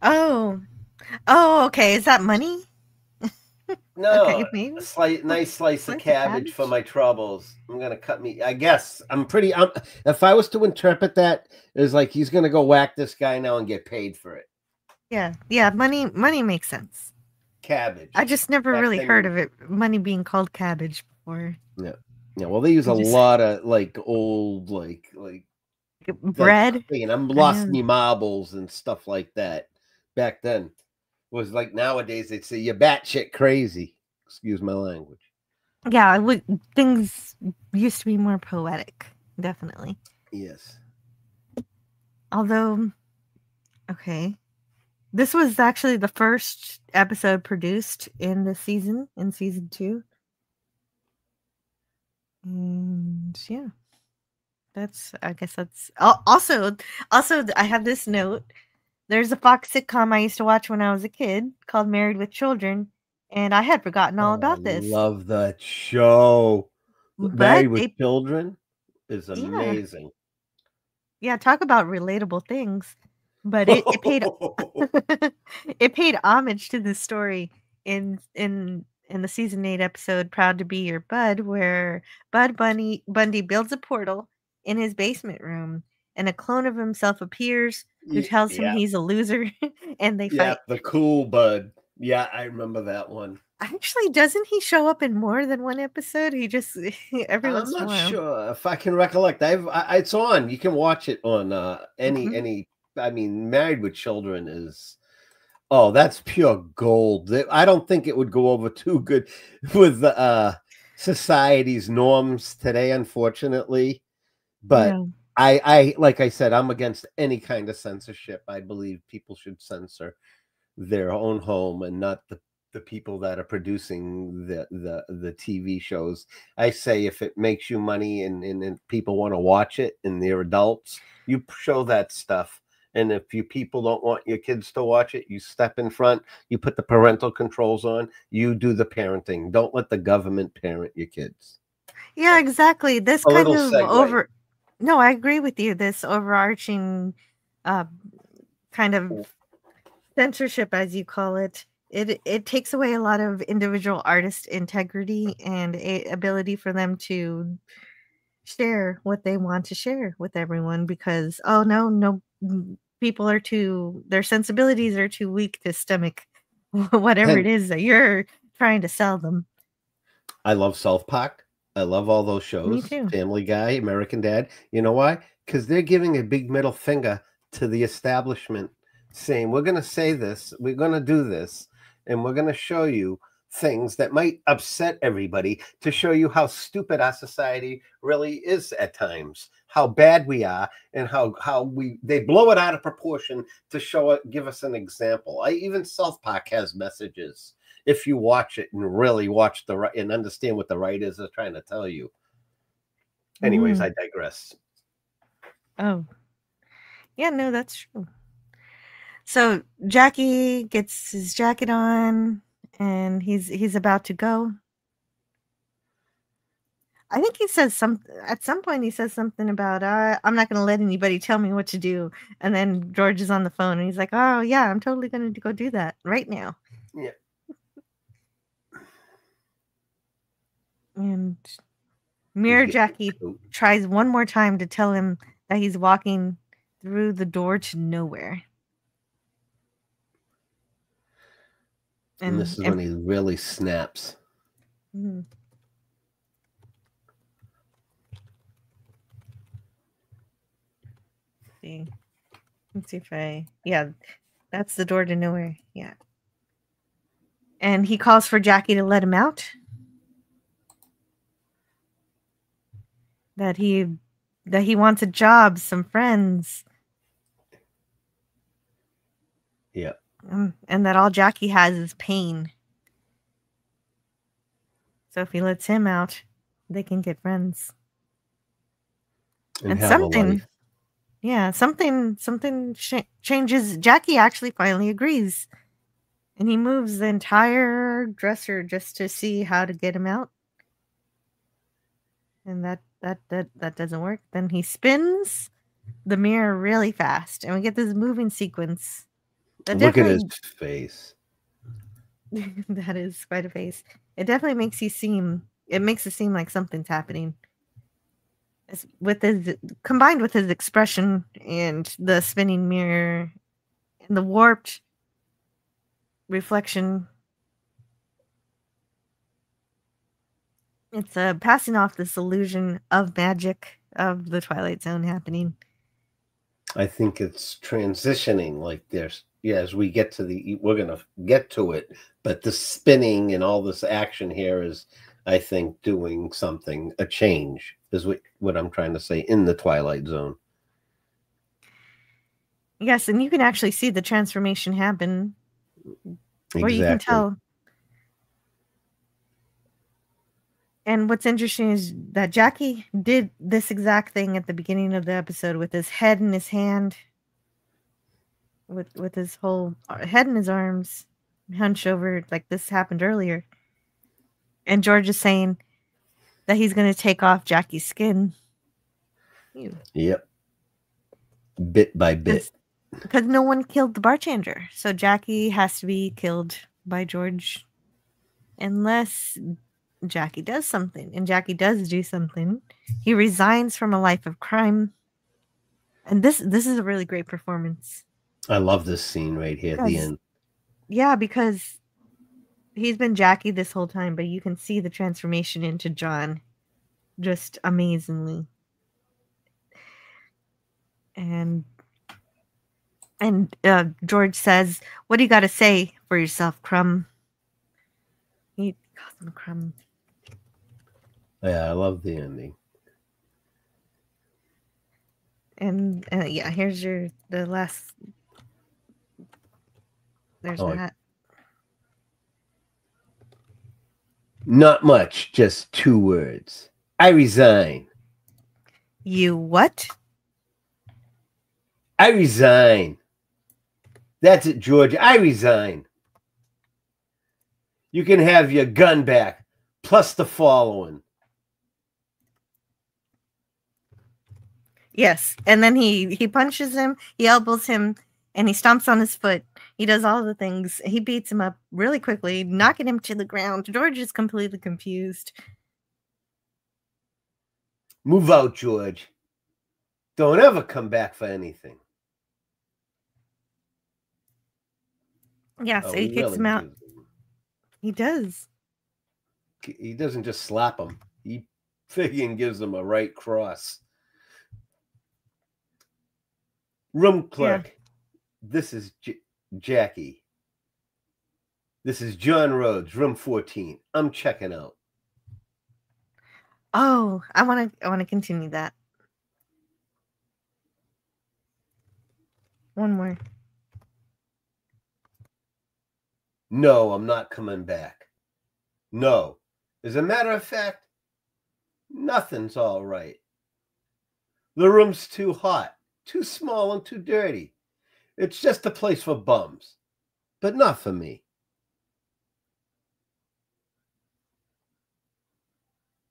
Oh, okay. Is that money? No, okay, nice slice of cabbage for my troubles. I'm gonna cut me. I guess if I was to interpret that, it's like he's gonna go whack this guy now and get paid for it. Yeah. Money makes sense. Cabbage. I just never really heard of it. Money being called cabbage before. Yeah. Well, they use a lot of like old like bread. And I'm lost me marbles and stuff like that. Back then, it was like nowadays they'd say you're batshit crazy. Excuse my language. Yeah, things used to be more poetic. Definitely. Yes. Although, okay, this was actually the first episode produced in the season, in season 2. And yeah, I guess that's also I have this note. There's a Fox sitcom I used to watch when I was a kid called Married with Children, and I had forgotten all Oh, I about this. love that show. But Married with Children is yeah, amazing. yeah, talk about relatable things. But it paid it paid homage to this story in the season 8 episode "Proud to Be Your Bud," where Bundy builds a portal in his basement room, and a clone of himself appears who tells him Yeah, he's a loser, and they yeah, fight. the cool bud. Yeah, I remember that one. Actually, doesn't he show up in more than one episode? He just every I'm once in a not while. sure if I can recollect. It's on. You can watch it on Mhm. any. I mean, Married with Children is. Oh, that's pure gold. I don't think it would go over too good with society's norms today, unfortunately. But Yeah. I like I said, I'm against any kind of censorship. I believe people should censor their own home and not the people that are producing the TV shows. I say if it makes you money and people want to watch it and they're adults, you show that stuff. And if you people don't want your kids to watch it, you step in front, you put the parental controls on, you do the parenting. Don't let the government parent your kids. Yeah, exactly. This A kind little of segue. No, I agree with you. This overarching uh kind of censorship, as you call it, it takes away a lot of individual artist integrity and ability for them to share what they want to share with everyone, because people are too, their sensibilities are too weak to stomach whatever it And is that you're trying to sell them. I love South Park. I love all those Me shows. too. Family Guy, American Dad. You know why? Because they're giving a big middle finger to the establishment, saying, we're going to say this, we're going to do this, and we're going to show you things that might upset everybody to show you how stupid our society really is at times, how bad we are, and how they blow it out of proportion to show it, give us an example. Even South Park has messages if you watch it and really watch and understand what the writers are trying to tell you. Anyways, I digress. Oh, yeah, no, that's true. So Jackie gets his jacket on and he's about to go. I think he says at some point he says something about I'm not going to let anybody tell me what to do. And then George is on the phone and he's like, "Oh yeah, I'm totally going to go do that right now." Yeah. And Mirror Jackie tries one more time to tell him that he's walking through the door to nowhere. And this is when he really snaps. Mm-hmm. Let's see if yeah, that's the door to nowhere. Yeah. And he calls for Jackie to let him out. That he wants a job, some friends. Yeah. And that all Jackie has is pain. So if he lets him out, they can get friends. And have a life. Yeah, something changes. Jackie actually finally agrees. And he moves the entire dresser just to see how to get him out. And that doesn't work. Then he spins the mirror really fast, and we get this moving sequence. Look at his face. That is quite a face. It definitely makes it seem like something's happening. Combined with his expression and the spinning mirror and the warped reflection, it's passing off this illusion of magic of the Twilight Zone happening. I think it's transitioning. Like as we get to we're gonna get to it, but the spinning and all this action here is, I think, doing something, a change is what I'm trying to say in the Twilight Zone. Yes, and you can actually see the transformation happen. Or you can tell. And what's interesting is that Jackie did this exact thing at the beginning of the episode with his head in his hand, with his whole head in his arms, hunched over like this happened earlier. And George is saying that he's going to take off Jackie's skin. Ew. Yep. Bit by bit. Because no one killed the bartender. So Jackie has to be killed by George unless Jackie does something. And Jackie does do something. He resigns from a life of crime. And this is a really great performance. I love this scene right here at the end. Yeah, because he's been Jackie this whole time, but you can see the transformation into John just amazingly. And George says, "What do you got to say for yourself, Crumb?" He calls him Crumb. Yeah, I love the ending. And yeah, here's the last. There's that. Not much, just 2 words. I resign. You what? I resign. That's it, George. I resign. You can have your gun back, plus the following. Yes, and then he punches him, he elbows him, and he stomps on his foot. He does all the things. He beats him up really quickly, knocking him to the ground. George is completely confused. Move out, George. Don't ever come back for anything. Yeah, so he kicks him out. He does. He doesn't just slap him. He friggin' gives him a right cross. Room clerk. Yeah. This is Jackie. This is John Rhodes, room 14. I'm checking out. Oh, I want to continue that. One more. No, I'm not coming back. No. As a matter of fact, nothing's all right. The room's too hot, too small, and too dirty. It's just a place for bums, but not for me.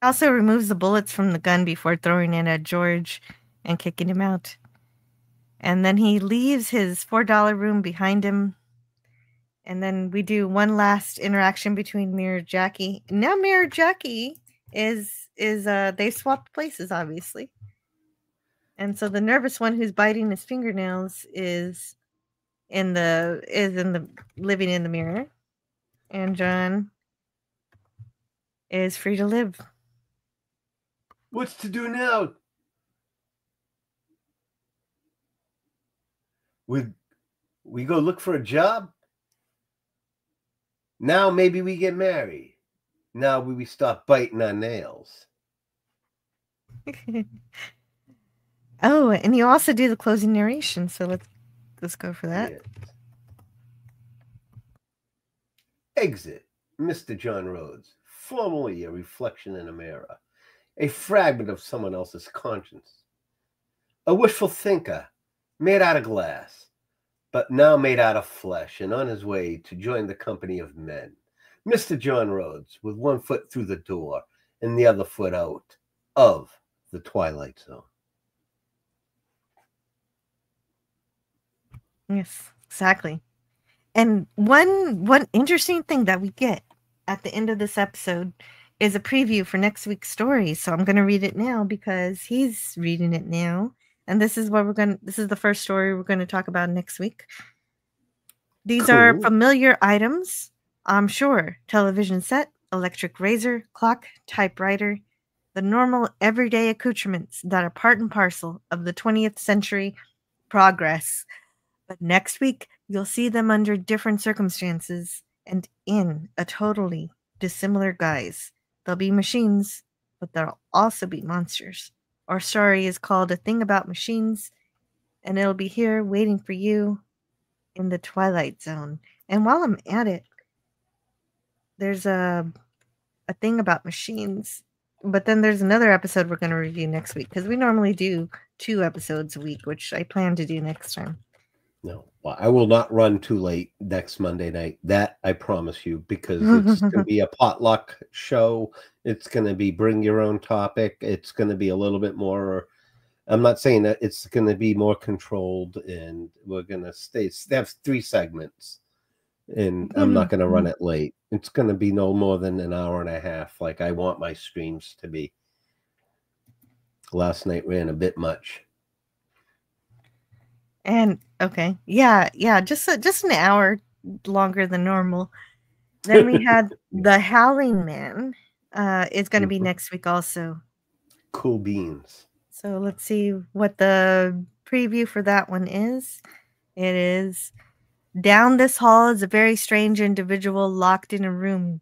Also removes the bullets from the gun before throwing it at George and kicking him out. And then he leaves his $4 room behind him. And then we do one last interaction between Mirror Jackie. Now Mirror Jackie is they swapped places, obviously. And so the nervous one who's biting his fingernails is living in the mirror. And John is free to live. What's to do now? We go look for a job? Now maybe we get married. Now we stop biting our nails. Oh, and you also do the closing narration, so let's go for that. Yes. Exit, Mr. John Rhodes, formerly a reflection in a mirror, a fragment of someone else's conscience, a wishful thinker made out of glass, but now made out of flesh and on his way to join the company of men. Mr. John Rhodes, with one foot through the door and the other foot out of the Twilight Zone. Yes, exactly. And one interesting thing that we get at the end of this episode is a preview for next week's story. So I'm going to read it now because he's reading it now. And this is this is the first story we're going to talk about next week. These are familiar items, I'm sure. Television set, electric razor, clock, typewriter, the normal everyday accoutrements that are part and parcel of the 20th century progress. But next week, you'll see them under different circumstances and in a totally dissimilar guise. They'll be machines, but there'll also be monsters. Our story is called A Thing About Machines, and it'll be here waiting for you in the Twilight Zone. And while I'm at it, there's a thing about machines, but then there's another episode we're going to review next week because we normally do 2 episodes a week, which I plan to do next time. No, well, I will not run too late next Monday night. That I promise you, because it's going to be a potluck show. It's going to be bring your own topic. It's going to be a little bit more. I'm not saying that it's going to be more controlled, and we're going to have 3 segments, and I'm not going to run it late. It's going to be no more than an hour and a half, like I want my streams to be. Last night ran a bit much. And okay, yeah, just an hour longer than normal. Then we had the Howling Man. It's going to be next week also. Cool beans. So let's see what the preview for that one is. It is: down this hall is a very strange individual locked in a room.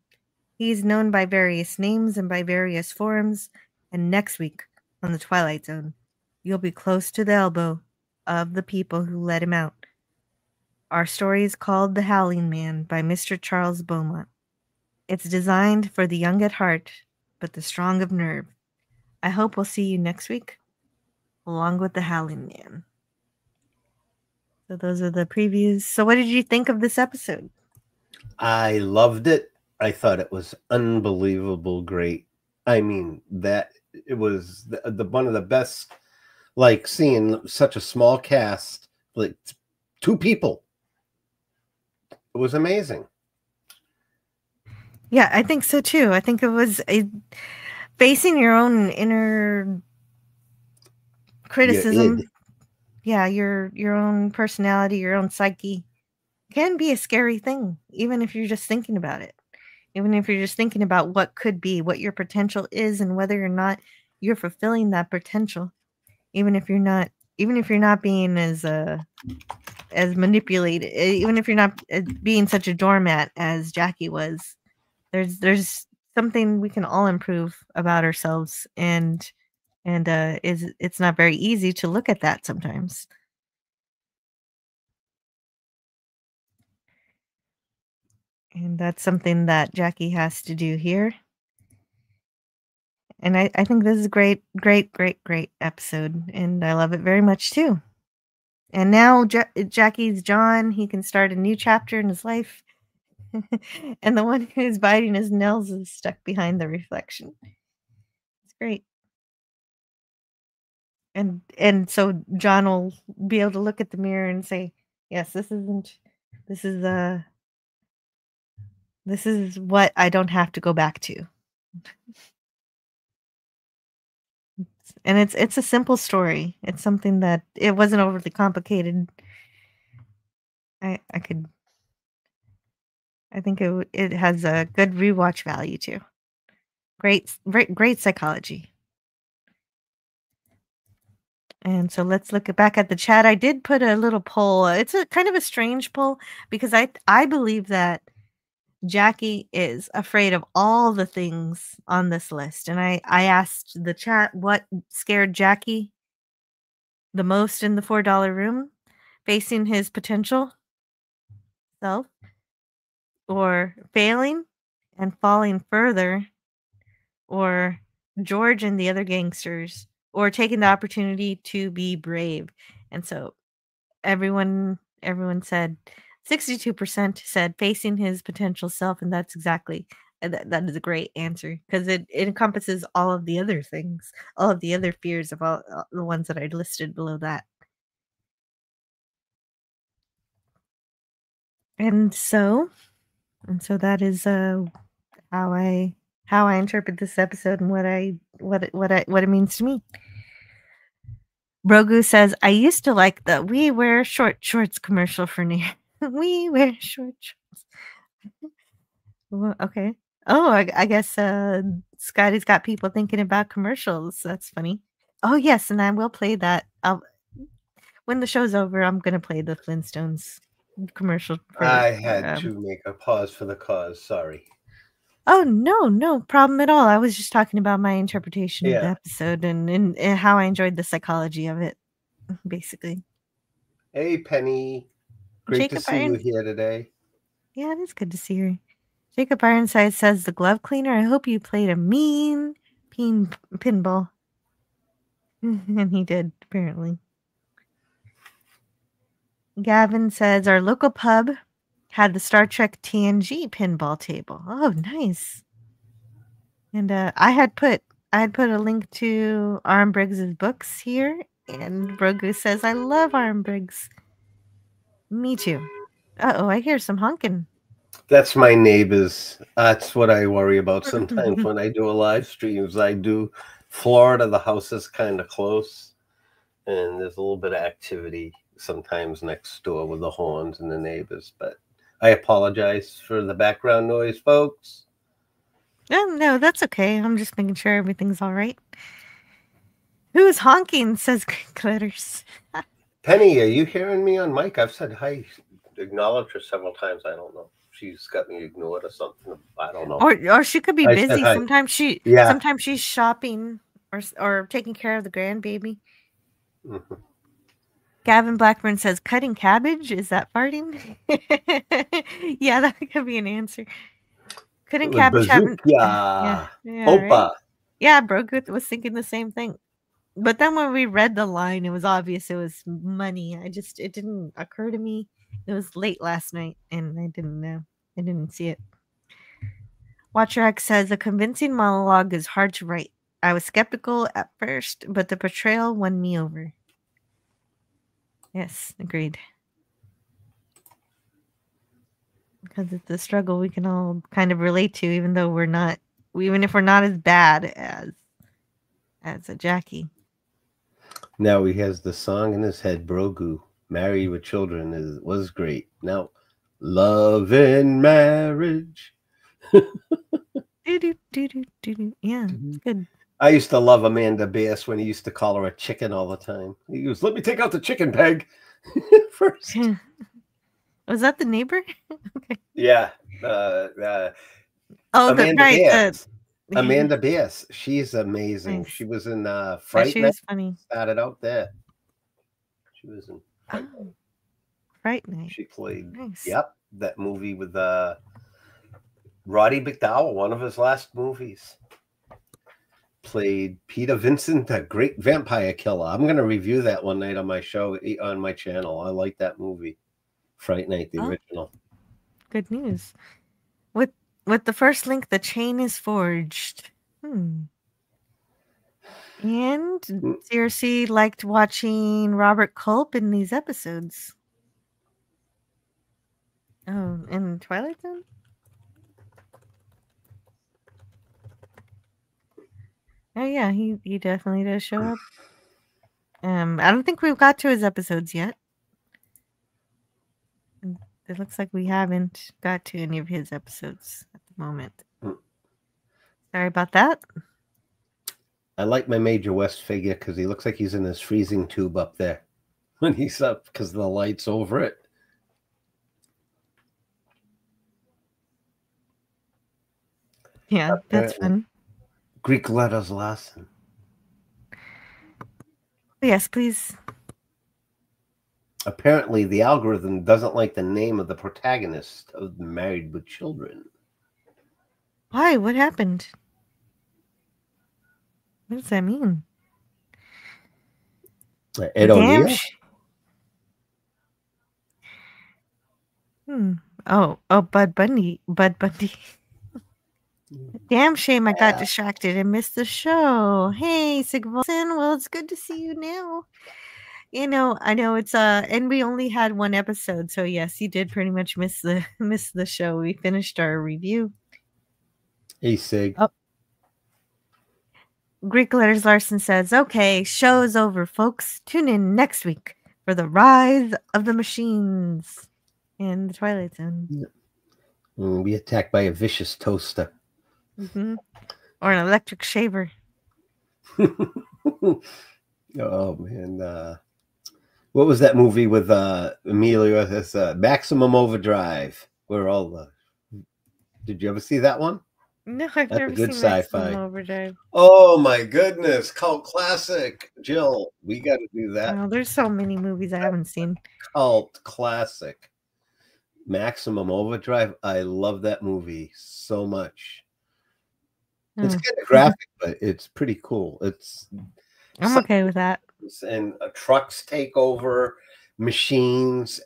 He's known by various names and by various forms. And next week on the Twilight Zone, you'll be close to the elbow of the people who let him out. Our story is called The Howling Man by Mr. Charles Beaumont. It's designed for the young at heart, but the strong of nerve. I hope we'll see you next week, along with The Howling Man. So those are the previews. So what did you think of this episode? I loved it. I thought it was unbelievable great. I mean, that it was the one of the best, like seeing such a small cast, like 2 people. It was amazing. Yeah, I think so too. I think it was facing your own inner criticism. Yeah, your own personality, your own psyche can be a scary thing, even if you're just thinking about it. Even if you're just thinking about what could be, what your potential is, and whether or not you're fulfilling that potential. Even if you're not being as manipulated, even if you're not being such a doormat as Jackie was, there's something we can all improve about ourselves, and it's not very easy to look at that sometimes. And that's something that Jackie has to do here. And I think this is a great episode, and I love it very much too. And now Jackie's John. He can start a new chapter in his life. And the one who's biting his nails is stuck behind the reflection. It's great. And so John will be able to look at the mirror and say, yes, this is what I don't have to go back to. And it's a simple story. It's something that it wasn't overly complicated. I think it has a good rewatch value too. Great psychology. And so let's look back at the chat. I did put a little poll. It's a kind of a strange poll because I believe that Jackie is afraid of all the things on this list. And I asked the chat what scared Jackie the most in the $4 room: facing his potential self, or failing and falling further, or George and the other gangsters, or taking the opportunity to be brave. And so everyone said, 62% said facing his potential self, and that's exactly that is a great answer because it encompasses all of the other things, all of the other fears of all the ones that I listed below that. And so that is how I interpret this episode and what it means to me. Brogu says, I used to like the "we wear short shorts" commercial for Near. We wear short shorts. Well, okay. Oh, I guess Scotty's got people thinking about commercials. That's funny. Oh yes, and I will play that. When the show's over, I'm gonna play the Flintstones commercial. I had to make a pause for the cause. Sorry. Oh, no problem at all. I was just talking about my interpretation of the episode and how I enjoyed the psychology of it, basically. Hey, Penny. Great to Jacob see you Irons. here today. Yeah, it is good to see her. Jacob Ironside says the glove cleaner. I hope you played a mean pinball. And he did, apparently. Gavin says our local pub had the Star Trek TNG pinball table. Oh, nice. And I had put a link to Arm Briggs's books here, and Brogu says I love Arm Briggs. Me too. Uh-oh, I hear some honking. That's my neighbors. That's what I worry about sometimes when I do a live streams. I do Florida. The house is kind of close, and there's a little bit of activity sometimes next door with the horns and the neighbors. But I apologize for the background noise, folks. No, that's okay. I'm just making sure everything's all right. Who's honking? Says Glitters. Penny, are you hearing me on mic? I've said hi, acknowledged her several times. I don't know. She's got me ignored or something. I don't know. Or she could be I said busy. hi. Sometimes she's shopping or taking care of the grandbaby. Mhm. Gavin Blackburn says cutting cabbage. Is that farting? Yeah, that could be an answer. Cutting cabbage. Yeah. Opa. Right? Yeah, Broguth was thinking the same thing. But then when we read the line, it was obvious it was money. It didn't occur to me. It was late last night, and I didn't know. I didn't see it. Watcher X says a convincing monologue is hard to write. I was skeptical at first, but the portrayal won me over. Yes, agreed. Because it's a struggle we can all kind of relate to, even if we're not as bad as a Jackie. Now he has the song in his head, Brogu, Married with Children was great. Now, love and marriage. Yeah, it's good. I used to love Amanda Bass when he used to call her a chicken all the time. He goes, let me take out the chicken peg first. Was that the neighbor? Okay. Yeah. Amanda Bass. Amanda Bass. She's amazing. Nice. She was in Fright Night. Was funny. Started out there. She was in Fright Night. She played that movie with Roddy McDowell, one of his last movies. Played Peter Vincent, a great vampire killer. I'm going to review that one night on my show, on my channel. I like that movie. Fright Night, the original. Good news. With the first link, the chain is forged. And CRC liked watching Robert Culp in these episodes. Oh, in Twilight Zone? Oh yeah, he definitely does show up. I don't think we've got to his episodes yet. It looks like we haven't got to any of his episodes at the moment. Sorry about that. I like my Major West figure because he looks like he's in his freezing tube up there when he's up because the light's over it. Yeah, that's fun. Greek letters lesson. Yes, please. Apparently, the algorithm doesn't like the name of the protagonist of Married with Children. Why? What happened? What does that mean? Ed O'Neill? Oh, Bud Bundy. Damn shame I got distracted and missed the show. Hey, Sig Wilson. Well, it's good to see you now. I know it's and we only had one episode, so yes, you did pretty much miss the show. We finished our review. Hey, Sig. Oh. Greek Letters Larson says, okay, show's over, folks. Tune in next week for the rise of the machines in the Twilight Zone. We'll be attacked by a vicious toaster. Or an electric shaver. Oh, man. What was that movie with Emilio? Maximum Overdrive. Where all the... Did you ever see that one? No, I've That's a never good seen Maximum sci-fi. Overdrive. Oh my goodness, cult classic. Jill, we got to do that. Oh, there's so many movies I haven't seen. Cult classic. Maximum Overdrive. I love that movie so much. It's Oh, kind of graphic, but it's pretty cool. It's I'm okay with that. and trucks take over, machines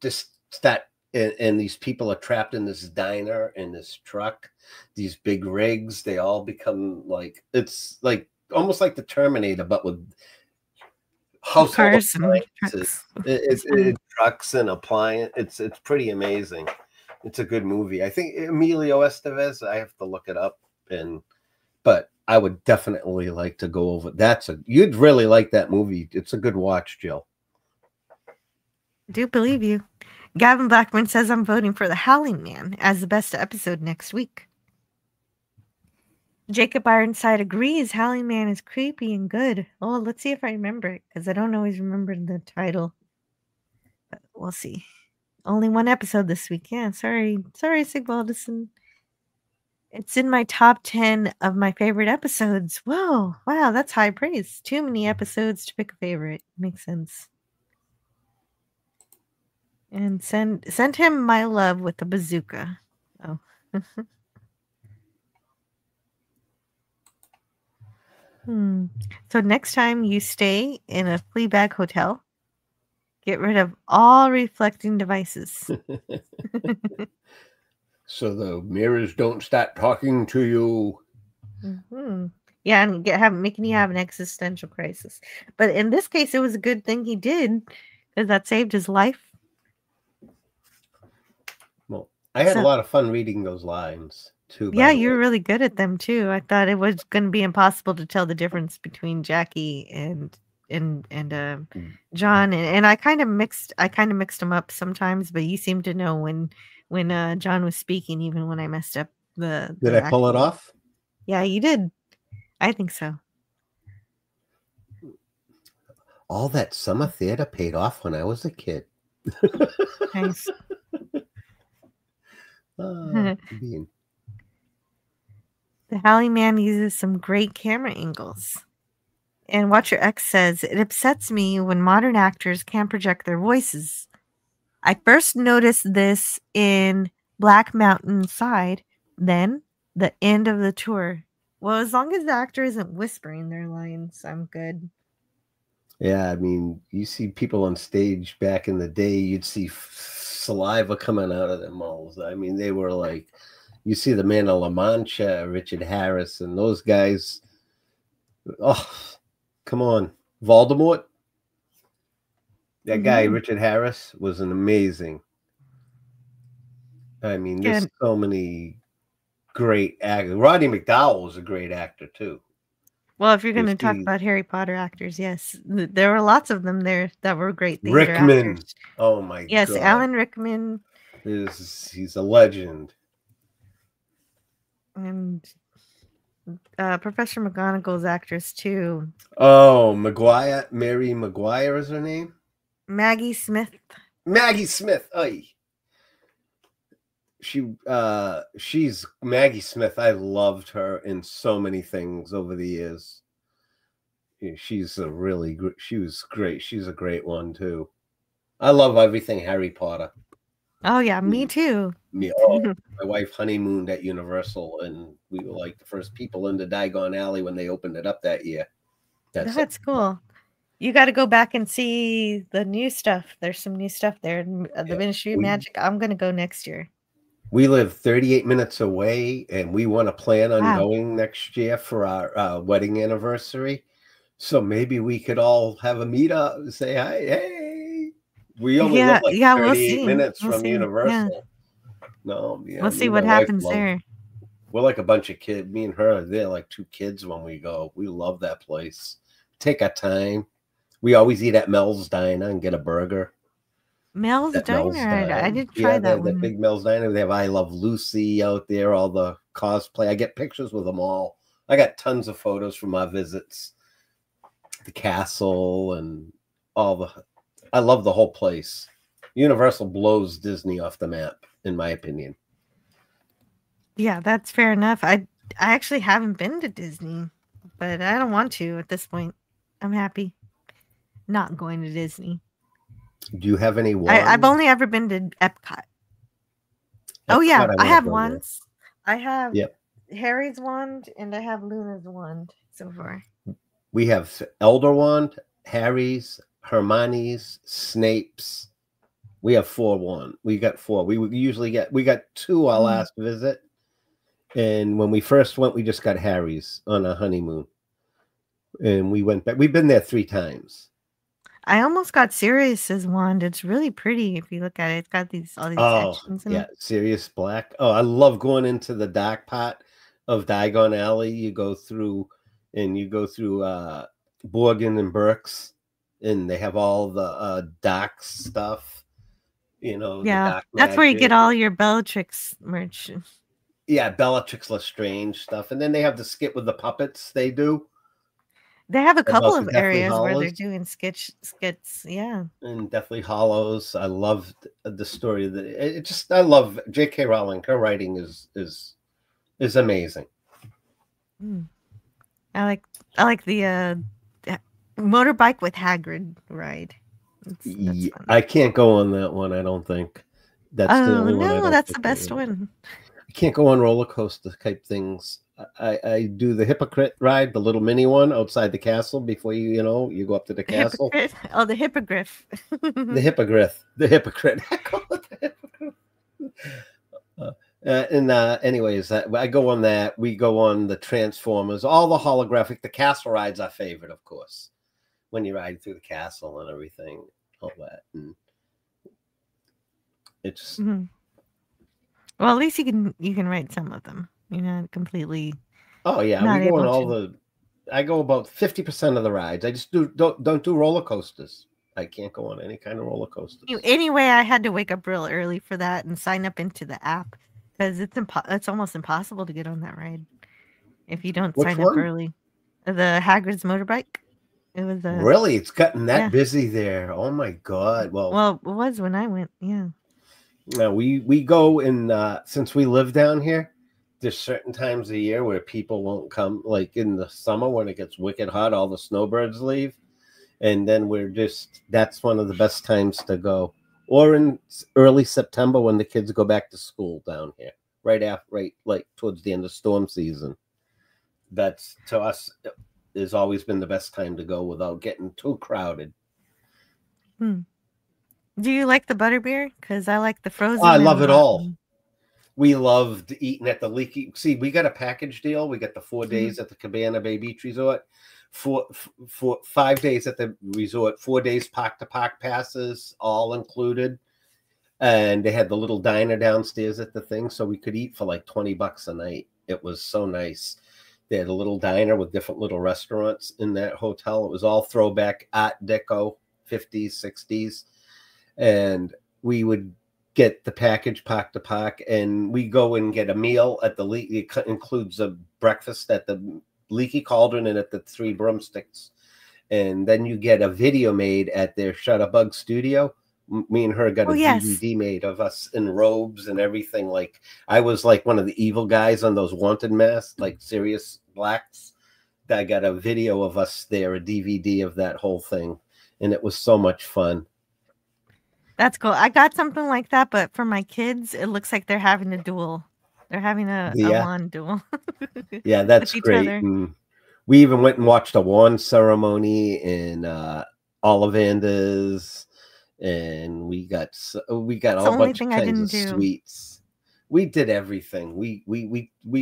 just that, and these people are trapped in this diner in this truck, these big rigs. They all become like, it's like almost like the Terminator, but with household Cars and appliances. trucks. Trucks and appliance. It's pretty amazing. It's a good movie. I think Emilio Estevez. I have to look it up, but I would definitely like to go over. You'd really like that movie. It's a good watch, Jill. Do believe you. Gavin Blackman says I'm voting for The Howling Man as the best episode next week. Jacob Ironside agrees Howling Man is creepy and good. Oh, let's see if I remember it, because I don't always remember the title. But we'll see. Only one episode this week. Yeah, sorry, Sigvaldison. It's in my top 10 of my favorite episodes. Whoa, wow, that's high praise. Too many episodes to pick a favorite. Makes sense. And send him my love with a bazooka. Oh. So next time you stay in a Fleabag hotel, get rid of all reflecting devices. So the mirrors don't start talking to you. Yeah, and making you have an existential crisis. But in this case, it was a good thing he did, because that saved his life. Well, I had a lot of fun reading those lines too. Yeah, you were really good at them too. I thought it was going to be impossible to tell the difference between Jackie and John, and I kind of mixed them up sometimes. But you seem to know when John was speaking, even when I messed up the. Did I pull it off? Yeah, you did. I think so. All that summer theater paid off when I was a kid. Nice. The Howling Man uses some great camera angles. And Watcher X says, it upsets me when modern actors can't project their voices. I first noticed this in Black Mountain Side, then the end of the tour. Well, as long as the actor isn't whispering their lines, I'm good. Yeah, I mean, you see people on stage back in the day, you'd see saliva coming out of their mouths. I mean, they were like, you see the Man of La Mancha, Richard Harris, and those guys. Oh, come on. Voldemort. That guy, Richard Harris, was an amazing. I mean, there's so many great actors. Roddy McDowell was a great actor, too. Well, if you're going to talk about Harry Potter actors, yes. There were lots of them there that were great theater Rickman. actors. Oh, my God. Yes, Alan Rickman. He's a legend. And Professor McGonagall's actress, too. Oh, Mary Maguire is her name? Maggie Smith. Maggie Smith. Ay. She's Maggie Smith. I loved her in so many things over the years. She's she was great. She's a great one too. I love everything Harry Potter. Oh yeah, me too. My wife honeymooned at Universal, and we were like the first people into Diagon Alley when they opened it up that year. That's cool. You got to go back and see the new stuff. There's some new stuff there. The Ministry of Magic. I'm going to go next year. We live 38 minutes away, and we want to plan on going next year for our wedding anniversary. So maybe we could all have a meetup and say, hi, hey. We only live like 38 minutes from Universal. Yeah. No, we'll see what happens there. We're like a bunch of kids. Me and her, they're like two kids when we go. We love that place. Take our time. We always eat at Mel's Diner and get a burger. Mel's Diner. I did try that one. The big Mel's Diner. They have I Love Lucy out there, all the cosplay. I get pictures with them all. I got tons of photos from our visits. The castle and I love the whole place. Universal blows Disney off the map, in my opinion. Yeah, that's fair enough. I actually haven't been to Disney, but I don't want to at this point. I'm happy not going to Disney. Do you have any I've wands? only ever been to Epcot. Oh yeah, Epcot, I I want to have go there. wands. I have Yep. Harry's wand and I have Luna's wand so far. We have Elder Wand, Harry's, Hermione's, Snape's. We have 4 wand. We got 4. We got 2 our last visit. And when we first went, we just got Harry's on a honeymoon. And we went back. We've been there 3 times. I almost got Sirius's wand. It's really pretty if you look at it. It's got all these sections in yeah, it. Sirius Black. Oh, I love going into the dark part of Diagon Alley. You go through Borgin and Burke's, and they have all the dark stuff. You know, Yeah, the dark that's where you get magic. all your Bellatrix merch. Yeah, Bellatrix Lestrange stuff, and then they have the skit with the puppets. They do. They have a couple About the of Deathly areas where they're Hallows. doing skits. Yeah. And Deathly Hollows. I loved the story that I love J.K. Rowling. Her writing is amazing. I like the motorbike with Hagrid ride. That's fun. I can't go on that one. I don't think that's the only one. No, that's the best one. I can't go on roller coaster type things. I do the hypocrite ride, the little mini one outside the castle before you go up to the castle. Hypocrite? Oh, the hippogriff. The hypocrite. I call it the hypocrite. Anyways, I go on that. We go on the Transformers, all the holographic. The castle ride's our favorite, of course. When you ride through the castle and everything, all that, and it's. Well, at least you can ride some of them. You're not completely. Oh yeah, we go on I go about 50% of the rides. I just don't do roller coasters. I can't go on any kind of roller coasters. Anyway, I had to wake up real early for that and sign up into the app because it's almost impossible to get on that ride if you don't sign up early. The Hagrid's motorbike. It was really, it's gotten that busy there. Oh my god! Well, it was when I went. Yeah. Now we go in since we live down here. There's certain times of the year where people won't come, like in the summer when it gets wicked hot, all the snowbirds leave, and then that's one of the best times to go. Or in early September when the kids go back to school down here, right towards the end of storm season. That's, to us, has always been the best time to go without getting too crowded. Do you like the butterbeer? Because I like the frozen. I love it all. We loved eating at the Leaky. See, we got a package deal. We got the 4 days at the Cabana Bay Beach Resort, 5 days at the resort, 4 days park-to-park passes, all included. And they had the little diner downstairs at the thing, so we could eat for like $20 a night. It was so nice. They had a little diner with different little restaurants in that hotel. It was all throwback Art Deco, 50s, 60s. And we would get the package park to park, and we go and get a meal at the Leaky. It includes a breakfast at the Leaky Cauldron and at the Three Broomsticks. And then you get a video made at their Shutterbug studio. Me and her got a DVD made of us in robes and everything. Like I was like one of the evil guys on those wanted masks, like Sirius Blacks. I got a video of us there, a DVD of that whole thing. And it was so much fun. That's cool. I got something like that, but for my kids, it looks like they're having a duel. They're having a wand duel. Yeah, that's great. And we even went and watched a wand ceremony in Ollivander's, and we got a bunch of kinds of sweets. We did everything. We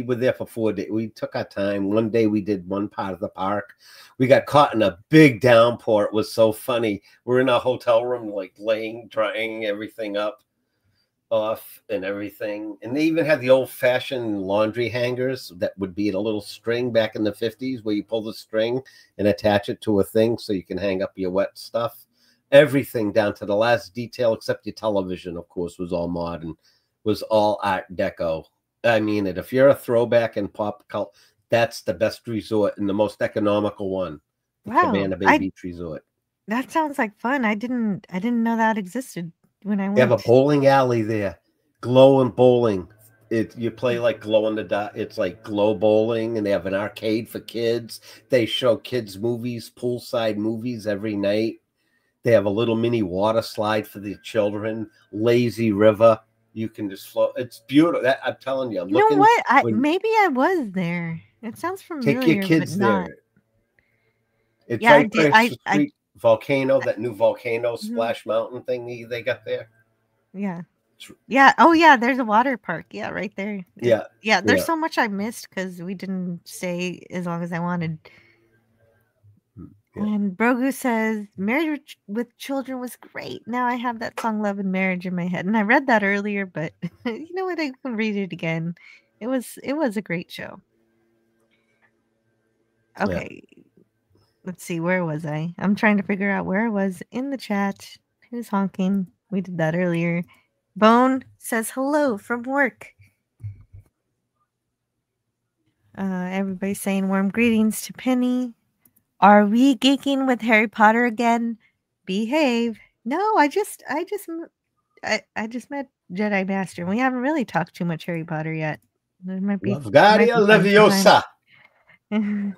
were there for 4 days. We took our time. One day we did one part of the park. We got caught in a big downpour. It was so funny. We're in a hotel room, like drying everything up off and everything. And they even had the old-fashioned laundry hangers that would be in a little string back in the 50s where you pull the string and attach it to a thing so you can hang up your wet stuff. Everything down to the last detail, except your television, of course, was all modern. Was all Art Deco. I mean it. If you're a throwback and pop cult, that's the best resort and the most economical one. Wow. Cabana Bay Beach Resort. That sounds like fun. I didn't know that existed when I went. They have a bowling alley there. Glowing bowling. You play like glow in the dark. It's like glow bowling, and they have an arcade for kids. They show kids movies, poolside movies every night. They have a little mini water slide for the children. Lazy river. You can just float. It's beautiful. I'm telling you. I'm You know looking. what? Maybe I was there. It sounds Take your familiar, but kids not. there. It's Yeah, I right did. across the I street. Volcano, that new volcano Mhm. Splash Mountain thing they got there. Yeah. Yeah. Oh, yeah. There's a water park. Yeah, right there. Yeah. Yeah. There's Yeah. so much I missed because we didn't stay as long as I wanted. Yeah. And Brogu says, Married with Children was great. Now I have that song Love and Marriage in my head. And I read that earlier, but you know what? I can read it again. It was a great show. Okay. Let's see. Where was I? I'm trying to figure out where I was in the chat. Who's honking? We did that earlier. Bone says hello from work. Everybody's saying warm greetings to Penny. Are we geeking with Harry Potter again? Behave. No, I just met Jedi Master. We haven't really talked too much Harry Potter yet. There might be Lavgaria fun Leviosa. sometime.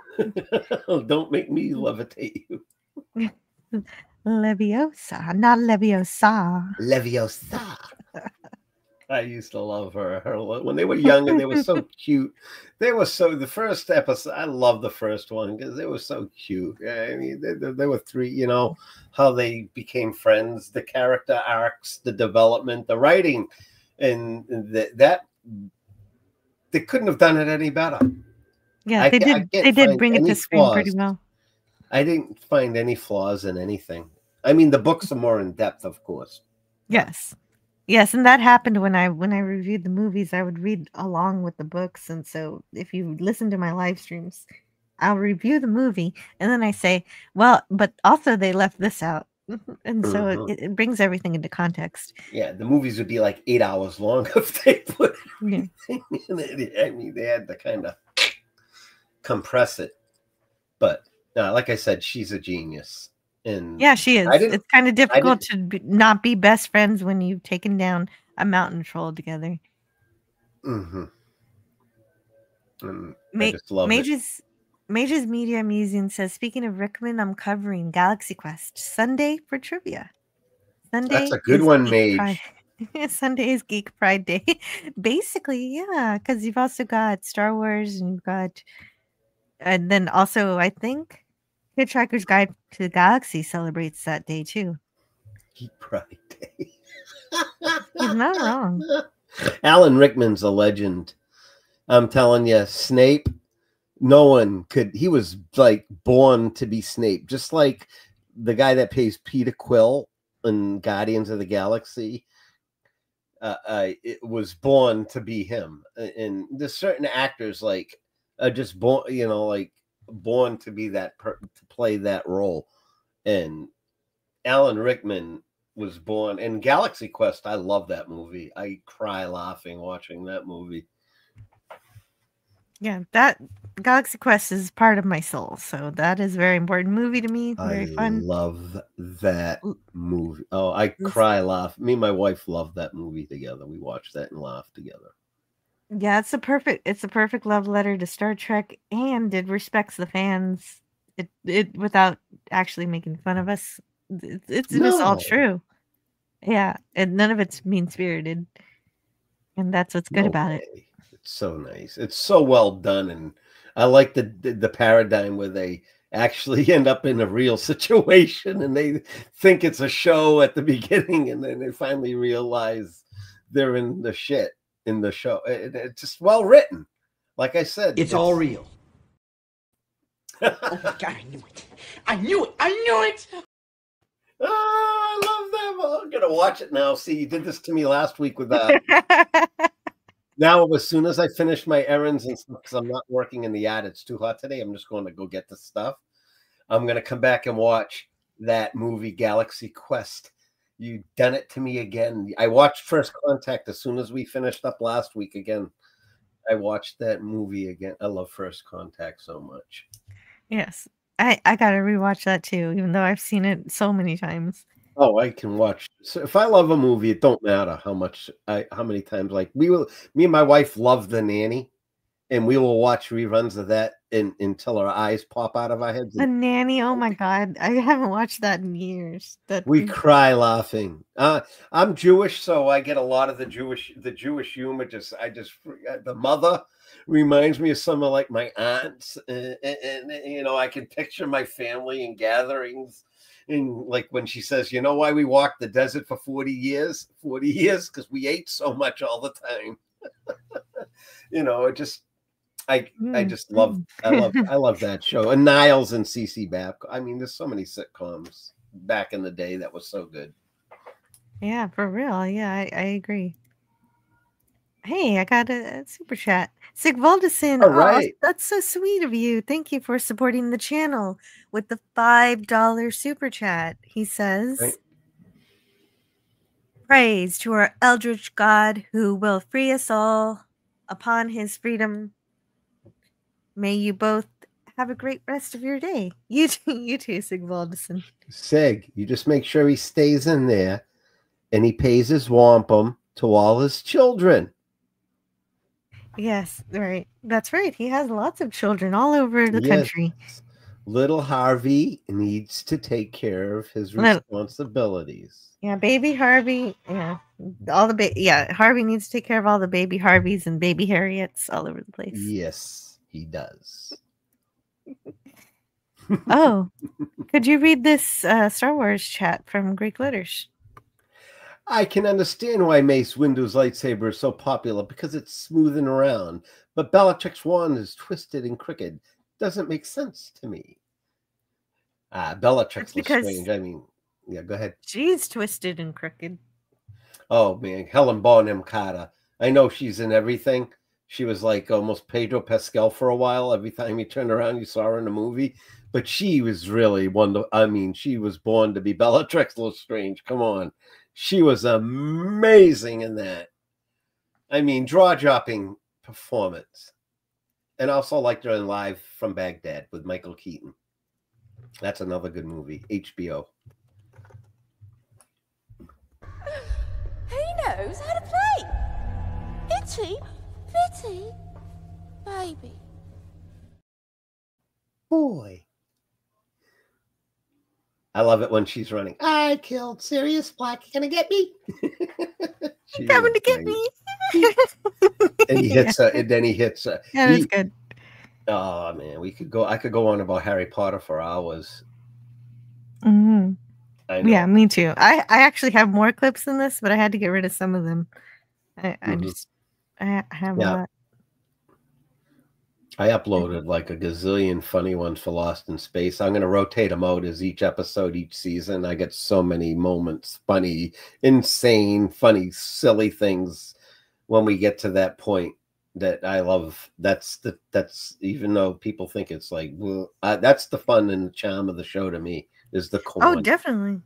Don't make me levitate you. Leviosa, not Leviosa. Leviosa. I used to love her. When they were younger, they were so cute. The first episode, I love the first one because they were so cute. I mean, they were three, how they became friends, the character arcs, the development, the writing, and that they couldn't have done it any better. Yeah, they did bring it to screen pretty well. I didn't find any flaws in anything. I mean, the books are more in depth, of course. Yes, and that happened when I reviewed the movies. I would read along with the books, and so if you listen to my live streams, I'll review the movie, and then I say, well, but also they left this out, and so it brings everything into context. Yeah, the movies would be like 8 hours long if they put everything in it. I mean, they had to kind of compress it, but like I said, she's a genius. And yeah, she is. It's kind of difficult to not be best friends when you've taken down a mountain troll together. Mm-hmm. I just love it. Mage's Media Museum says, speaking of Rickman, I'm covering Galaxy Quest Sunday for trivia. Sunday. That's a good one, Mage. Sunday is Geek Pride Day. Basically, yeah, because you've also got Star Wars and you've got, and then also I think Hitchhiker's Guide to the Galaxy celebrates that day too. Geek Pride Day. He's not wrong. Alan Rickman's a legend. I'm telling you, Snape, no one could. He was like born to be Snape, just like the guy that plays Peter Quill in Guardians of the Galaxy. It was born to be him. And there's certain actors like just born, born to be that to play that role. And Alan Rickman was born in Galaxy Quest. I love that movie. I cry laughing watching that movie. Yeah, that Galaxy Quest is part of my soul, so that is a very important movie to me. Very fun. I love that movie. Oh, I cry, laugh. Me and my wife love that movie together. We watch that and laugh together. Yeah, it's a perfect love letter to Star Trek, and it respects the fans. It without actually making fun of us. It's just all true. Yeah, and none of it's mean spirited, and that's what's good about it. It's so nice. It's so well done, and I like the paradigm where they actually end up in a real situation, and they think it's a show at the beginning, and then they finally realize they're in the shit in the show. It's just well written. Like I said, it's all real. Oh my God, I knew it. I knew it. Oh, I love them. I'm gonna watch it now. See, you did this to me last week with that. Now, as soon as I finish my errands and stuff, because I'm not working in the yard, it's too hot today. I'm just going to go get the stuff. I'm going to come back and watch that movie, Galaxy Quest. You done it to me again. I watched First Contact as soon as we finished up last week again. I watched that movie again. I love First Contact so much. Yes. I got to rewatch that too, even though I've seen it so many times. Oh, I can watch. So if I love a movie, it don't matter how many times. Like me and my wife love The Nanny, and we will watch reruns of that until our eyes pop out of our heads. The Nanny. Oh my God, I haven't watched that in years. We cry laughing. I'm Jewish, so I get a lot of the Jewish humor. The mother reminds me of some of like my aunts, and you know, I can picture my family in gatherings, and like when she says, "You know why we walked the desert for 40 years? 40 years because we ate so much all the time." You know, I just love I love that show. And Niles and Cece Babcock. I mean, there's so many sitcoms back in the day that was so good. Yeah, for real. Yeah, I agree. Hey, I got a super chat. Sigvaldison, All right. that's so sweet of you. Thank you for supporting the channel with the $5 super chat. He says, Right. praise to our eldritch God who will free us all upon his freedom. May you both have a great rest of your day. You too, Sigvaldison. Sig, you just make sure he stays in there and he pays his wampum to all his children. Yes, right. That's right. He has lots of children all over the country. Little Harvey needs to take care of his responsibilities. Yeah, baby Harvey. Yeah, Harvey needs to take care of all the baby Harveys and baby Harriets all over the place. Yes, he does. Oh, could you read this Star Wars chat from Greek letters? I can understand why Mace Windu's lightsaber is so popular because it's smoothing around, but Bellatrix's wand is twisted and crooked. Doesn't make sense to me. Bellatrix was strange. I mean, yeah, go ahead. She's twisted and crooked. Oh man, Helen Bonham Carter. I know she's in everything. She was like almost Pedro Pascal for a while. Every time you turned around, you saw her in a movie. But she was really wonderful. I mean, she was born to be Bellatrix Lestrange. Come on. She was amazing in that. I mean, jaw-dropping performance. And also liked her in Live from Baghdad with Michael Keaton. That's another good movie. HBO. He knows how to play. Itty bitty baby. Boy. I love it when she's running. I killed Sirius Black. You gonna get me? Coming to get me. And he hits her, and then he hits her. Yeah, that's good. Oh man, I could go on about Harry Potter for hours. Mm-hmm. I know. Yeah, me too. I actually have more clips than this, but I had to get rid of some of them. I have a lot. I uploaded like a gazillion funny ones for Lost in Space. I'm going to rotate them out as each episode, each season. I get so many moments, funny, insane, funny, silly things when we get to that point that I love. That's even though people think it's like, well, that's the fun and the charm of the show to me is the corn. Oh, definitely.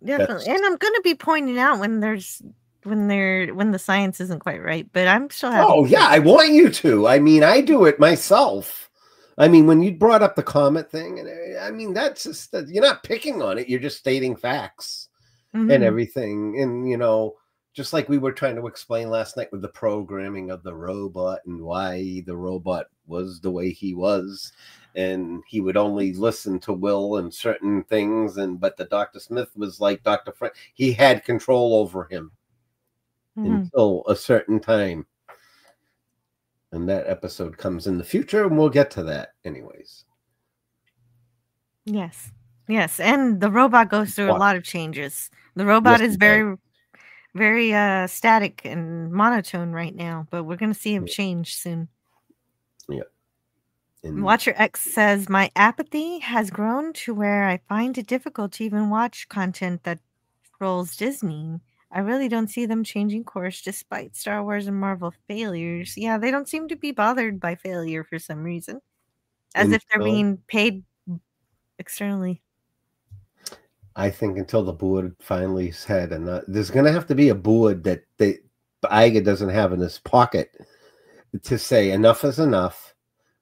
And I'm going to be pointing out when the science isn't quite right, but I'm still happy. Oh yeah, I want you to. I mean, I do it myself. I mean, when you brought up the comet thing, and I mean, that's just you're not picking on it. You're just stating facts and everything. And you know, just like we were trying to explain last night with the programming of the robot and why the robot was the way he was, and he would only listen to Will and certain things, but the Dr. Smith was like Dr. Frank. He had control over him. Until a certain time. And that episode comes in the future, and we'll get to that anyways. Yes. And the robot goes through a lot of changes. The robot is very, very static and monotone right now, but we're going to see him change soon. Yeah. Watcher X says, my apathy has grown to where I find it difficult to even watch content that trolls Disney. I really don't see them changing course despite Star Wars and Marvel failures. Yeah, they don't seem to be bothered by failure for some reason. As if they're being paid externally. I think until the board finally said, there's going to have to be a board that Iger doesn't have in his pocket to say enough is enough.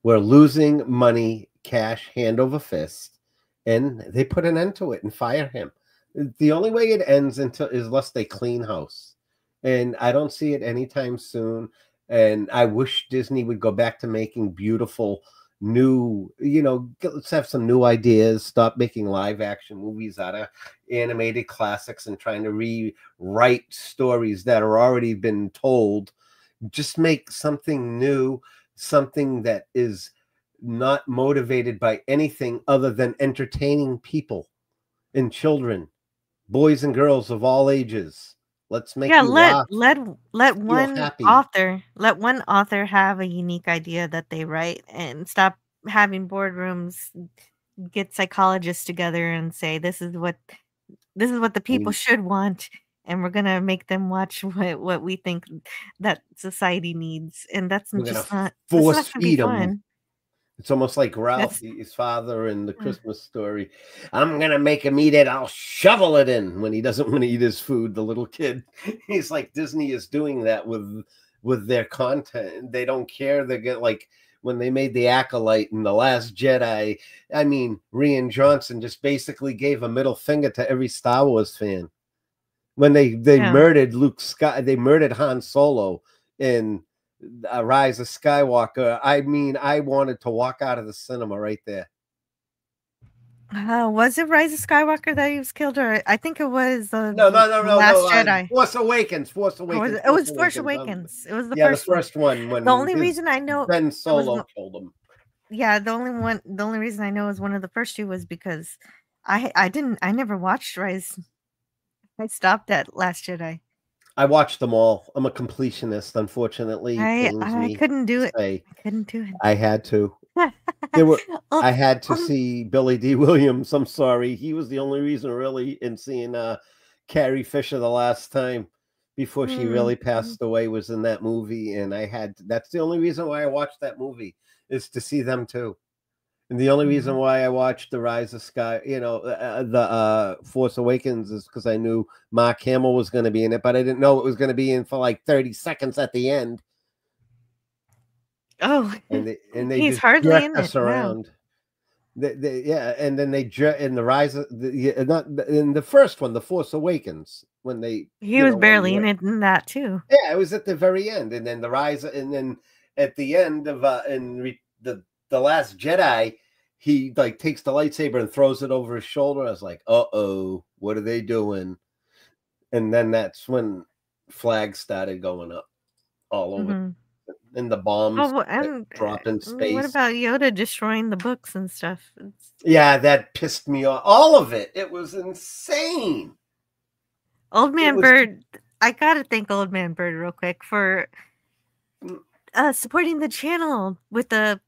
We're losing money, cash, hand over fist. And they put an end to it and fire him. The only way it ends until is unless they clean house, and I don't see it anytime soon. And I wish Disney would go back to making beautiful new, let's have some new ideas. Stop making live action movies out of animated classics and trying to rewrite stories that are already been told. Just make something new, something that is not motivated by anything other than entertaining people and children, boys and girls of all ages. Let's make Yeah, you laugh, let feel one happy. let one author have a unique idea that they write, and stop having boardrooms get psychologists together and say this is what the people We- should want, and we're gonna make them watch what we think that society needs, and that's We're gonna just not force gonna be feed them. fun. It's almost like Ralph, That's his father in the Yeah. Christmas Story. I'm gonna make him eat it. I'll shovel it in when he doesn't want to eat his food. The little kid, he's like, Disney is doing that with their content. They don't care. They get like when they made the Acolyte and the Last Jedi. I mean, Rian Johnson just basically gave a middle finger to every Star Wars fan when they Yeah. murdered they murdered Han Solo in Rise of Skywalker. I mean, I wanted to walk out of the cinema right there. Was it Rise of Skywalker that he was killed, or I think it was No, Last Jedi. Force Awakens. Force Or was Awakens. it was Force Awakens. It was the Yeah, first the first one when The only reason I know Ben Solo the- killed him. Yeah, the only reason I know is one of the first two was because I never watched Rise. I stopped at Last Jedi. I watched them all. I'm a completionist. Unfortunately, it pains I me couldn't do to it. say. I couldn't do it. I had to. There were. Oh, I had to see Billy D. Williams. I'm sorry. He was the only reason really in seeing Carrie Fisher the last time before she really passed away was in that movie. And that's the only reason why I watched that movie is to see them too. And the only reason why I watched The Rise of Sky, the Force Awakens is because I knew Mark Hamill was going to be in it, but I didn't know it was going to be in for like 30 seconds at the end. Oh, And they he's just hardly jerked in us it. Wow. around. And then they in the Rise of not in the first one, The Force Awakens, when they He was barely in it in that too. Yeah, it was at the very end, and then the Rise, and then at the end of the Last Jedi, he like takes the lightsaber and throws it over his shoulder. I was like, uh-oh, what are they doing? And then that's when flags started going up all over. And the bombs dropped in space. What about Yoda destroying the books and stuff? Yeah, that pissed me off. All of it. It was insane. Old Man Bird. I gotta thank Old Man Bird real quick for supporting the channel with a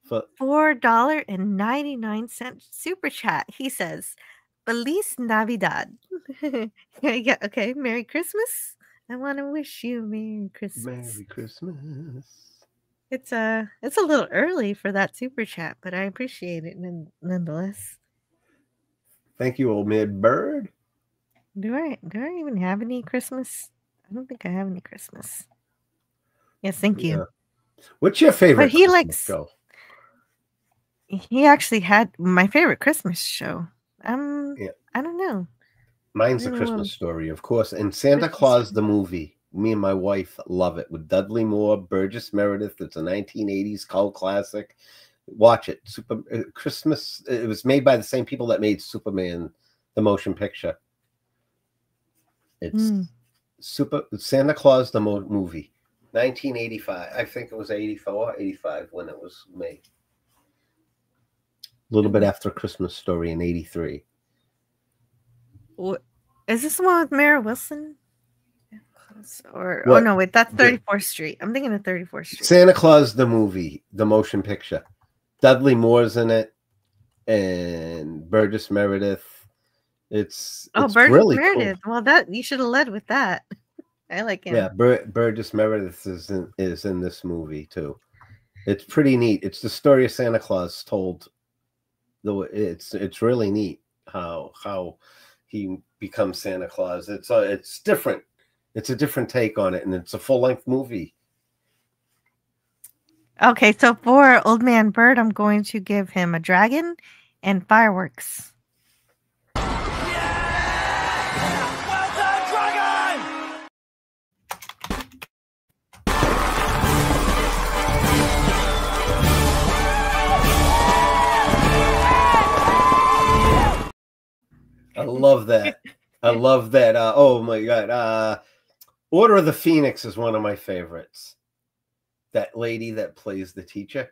$4.99 super chat. He says, Feliz Navidad. Yeah, okay. Merry Christmas. I want to wish you Merry Christmas. Merry Christmas. It's a little early for that super chat, but I appreciate it nonetheless. Thank you, Old Man Bird. Do I even have any Christmas? I don't think I have any Christmas. Yes, thank you. What's your favorite But he Christmas show? He actually had my favorite Christmas show. I don't know. Mine's The Christmas Story, of course, and Santa Claus the movie. Me and my wife love it with Dudley Moore, Burgess Meredith. It's a 1980s cult classic. Watch it. Christmas. It was made by the same people that made Superman, the motion picture. It's Santa Claus the movie, 1985. I think it was 84, 85 when it was made. A little bit after Christmas Story in 83. Is this the one with Mara Wilson? Or oh no, wait, that's 34th Street. I'm thinking of 34th Street. Santa Claus the movie, the motion picture. Dudley Moore's in it, and Burgess Meredith. It's Burgess really Meredith. cool. Well, that you should have led with that. I like him. Yeah, Burgess Meredith is in this movie too. It's pretty neat. It's the story of Santa Claus told. Though it's really neat how he becomes Santa Claus. It's different. It's a different take on it, and it's a full-length movie. Okay, so for Old Man Bird, I'm going to give him a dragon and fireworks. love that. I love that. Oh my God. Order of the Phoenix is one of my favorites. That lady that plays the teacher.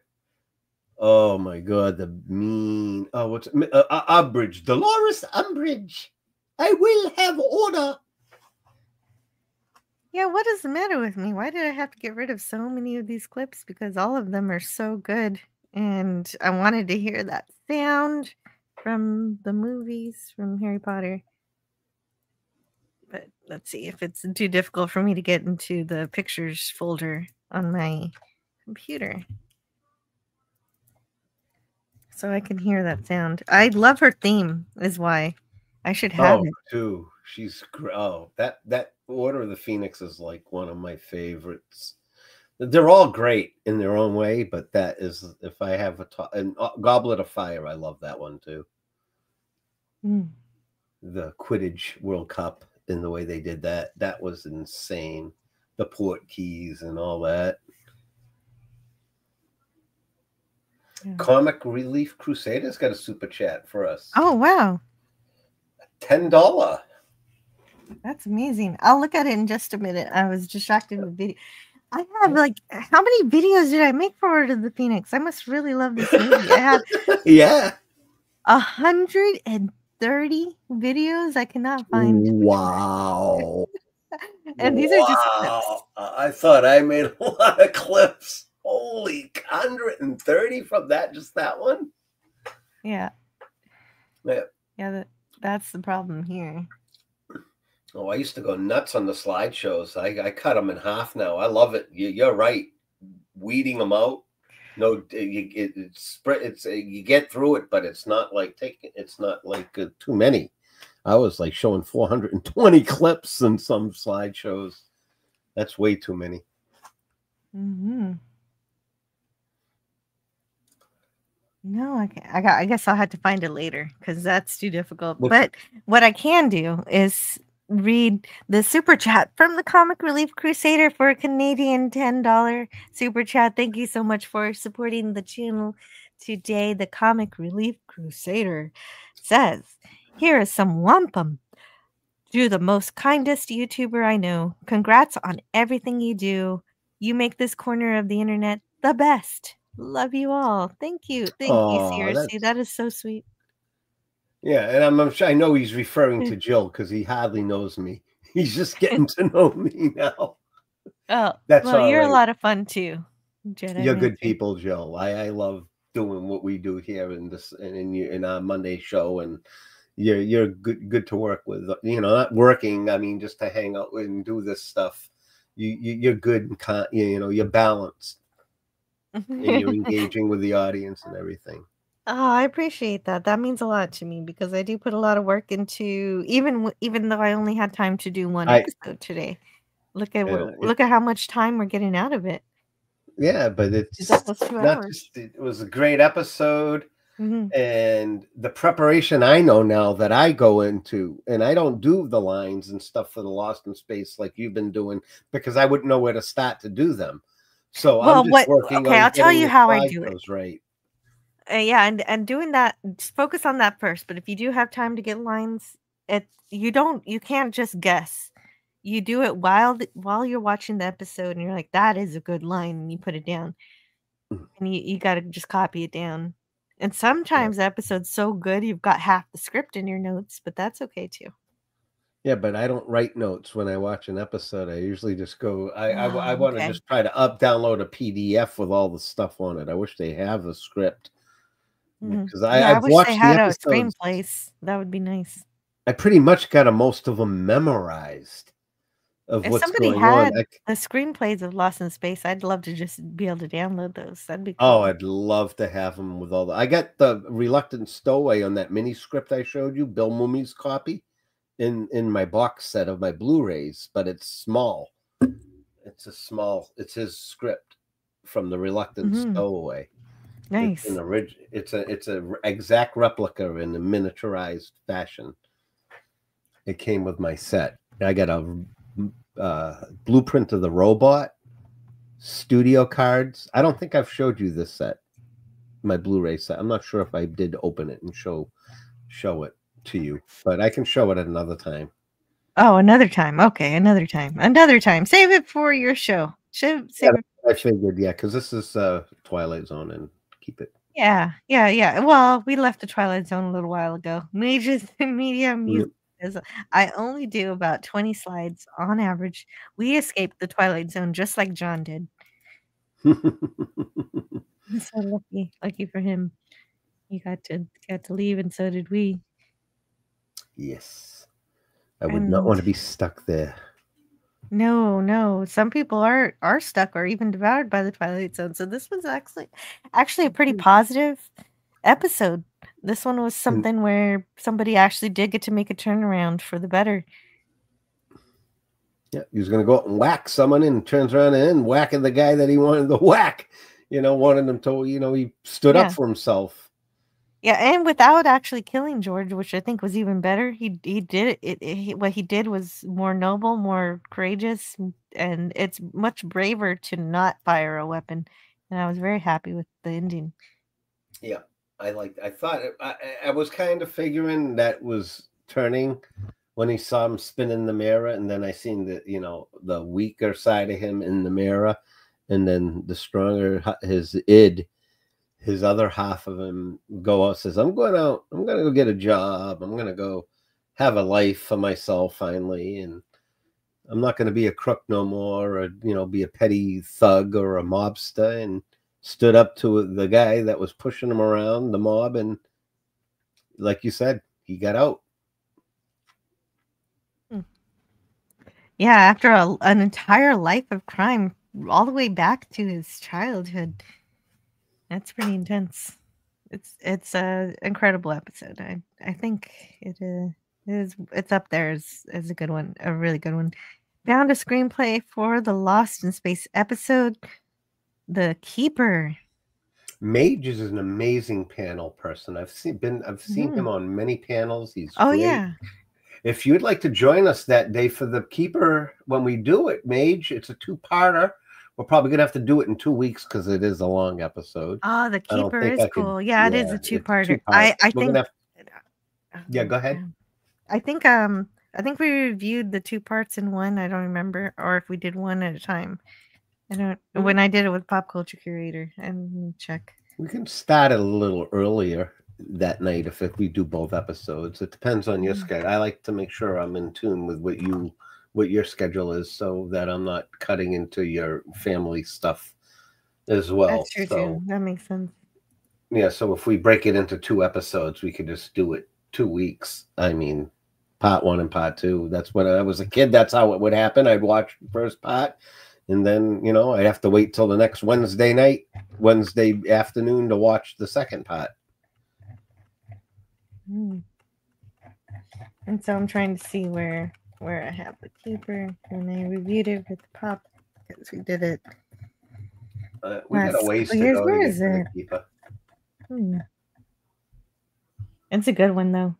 Oh my God, the mean. Oh, what's Umbridge? Dolores Umbridge. I will have order. Yeah, what is the matter with me? Why did I have to get rid of so many of these clips? Because all of them are so good. And I wanted to hear that sound from the movies, from Harry Potter. But let's see if it's too difficult for me to get into the pictures folder on my computer. So I can hear that sound. I love her theme, is why I should have it. Too. She's that Order of the Phoenix is like one of my favorites. They're all great in their own way, but that is, if I have and Goblet of Fire, I love that one too. The Quidditch World Cup and the way they did that was insane. The port keys and all that. Yeah. Comic Relief Crusaders got a super chat for us. Oh, wow. $10. That's amazing. I'll look at it in just a minute. I was distracted with video. I have like, how many videos did I make for Order of the Phoenix? I must really love this movie. I have 130 videos. I cannot find. Wow. And these are just clips. I thought I made a lot of clips. Holy, 130 from just that one? Yeah. Yeah, that's the problem here. Oh, I used to go nuts on the slideshows. I cut them in half now. I love it. You're right. Weeding them out. No, you get through it, but it's not like too many. I was like showing 420 clips in some slideshows. That's way too many. Mm-hmm. No, I guess I'll have to find it later because that's too difficult. But what I can do is read the super chat from the Comic Relief Crusader for a Canadian $10 super chat. Thank you so much for supporting the channel today. The Comic Relief Crusader says, "Here is some wampum. You're the most kindest YouTuber I know. Congrats on everything you do. You make this corner of the internet the best. Love you all." Thank you. Thank you, seriously. That is so sweet. Yeah, and I'm sure I know he's referring to Jill because he hardly knows me. He's just getting to know me now. Oh, that's well, you're a lot of fun too, Jedi. You're good people, Jill. I love doing what we do here in our Monday show, and you're good to work with. You know, not working. I mean, just to hang out and do this stuff. You're good and you're balanced, and you're engaging with the audience and everything. Oh, I appreciate that. That means a lot to me because I do put a lot of work into even though I only had time to do one episode today. Look at how much time we're getting out of it. Yeah, but it's not just, it was a great episode. Mm-hmm. And the preparation I know now that I go into, and I don't do the lines and stuff for the Lost in Space like you've been doing because I wouldn't know where to start to do them. So I'm just working on I'll tell you how I do it. Right. Yeah, and doing that, just focus on that first. But if you do have time to get lines, you can't just guess. You do it while you're watching the episode, and you're like, that is a good line, and you put it down, and you got to just copy it down. And sometimes the episode's so good you've got half the script in your notes, but that's okay too. Yeah, but I don't write notes when I watch an episode. I usually just go. I want to just try to download a PDF with all the stuff on it. I wish they have a script. Because I wish they had a screenplays. That would be nice. I pretty much got most of them memorized. If somebody had the screenplays of Lost in Space, I'd love to just be able to download those. That'd be cool. Oh, I'd love to have them with all the. I got the Reluctant Stowaway on that mini script I showed you, Bill Mummy's copy, in my box set of my Blu-rays, but it's small. It's his script from the Reluctant Stowaway. Nice. It's a exact replica in a miniaturized fashion. It came with my set. I got a blueprint of the robot, studio cards. I don't think I've showed you this set, my Blu-ray set. I'm not sure if I did open it and show it, to you, but I can show it at another time. Oh, another time. Okay, another time. Another time. Save it for your show. Save Yeah, it. I figured, yeah, because this is Twilight Zone, and keep it. Yeah, yeah, yeah. Well, we left the Twilight Zone a little while ago. Media music. I only do about 20 slides on average. We escaped the Twilight Zone just like John did. So lucky for him. He got to leave, and so did we. Yes, I would not want to be stuck there. No. Some people are stuck or even devoured by the Twilight Zone. So this was actually a pretty positive episode. This one was something where somebody actually did get to make a turnaround for the better. Yeah, he was going to go out and whack someone, and turns around and whacking the guy that he wanted to whack. Wanted him to, he stood up for himself. Yeah, and without actually killing George, which I think was even better. He did it. What he did was more noble, more courageous, and it's much braver to not fire a weapon. And I was very happy with the ending. Yeah, I thought I was kind of figuring that was turning when he saw him spin in the mirror, and then I seen the weaker side of him in the mirror, and then the stronger his other half of him go out, says, I'm going to go get a job. I'm going to go have a life for myself finally. And I'm not going to be a crook no more, or, be a petty thug or a mobster, and stood up to the guy that was pushing him around, the mob. And like you said, he got out. Yeah. After an entire life of crime, all the way back to his childhood. That's pretty intense. It's a incredible episode. I think it's up there as a good one, a really good one. Found a screenplay for the Lost in Space episode, The Keeper. Mage is an amazing panel person. I've seen him on many panels. He's great. Yeah. If you'd like to join us that day for The Keeper when we do it, Mage, it's a 2-parter. We're probably going to have to do it in 2 weeks because it is a long episode. Oh, The Keeper is cool. Yeah, it is a 2-parter. I think. Yeah, go ahead. I think we reviewed the 2 parts in one. I don't remember, or if we did one at a time. I don't. When I did it with Pop Culture Curator, and check. We can start it a little earlier that night if we do both episodes. It depends on your schedule. I like to make sure I'm in tune with what your schedule is, so that I'm not cutting into your family stuff as well. That's true too. That makes sense. Yeah, so if we break it into 2 episodes, we could just do it 2 weeks. I mean, part 1 and part 2. That's when I was a kid. That's how it would happen. I'd watch the first part, and then I'd have to wait till the next Wednesday afternoon to watch the second part. And so I'm trying to see where I have The Keeper, and I reviewed it with Pop because we did it. We got a ways to go. Where is it? It's a good one though.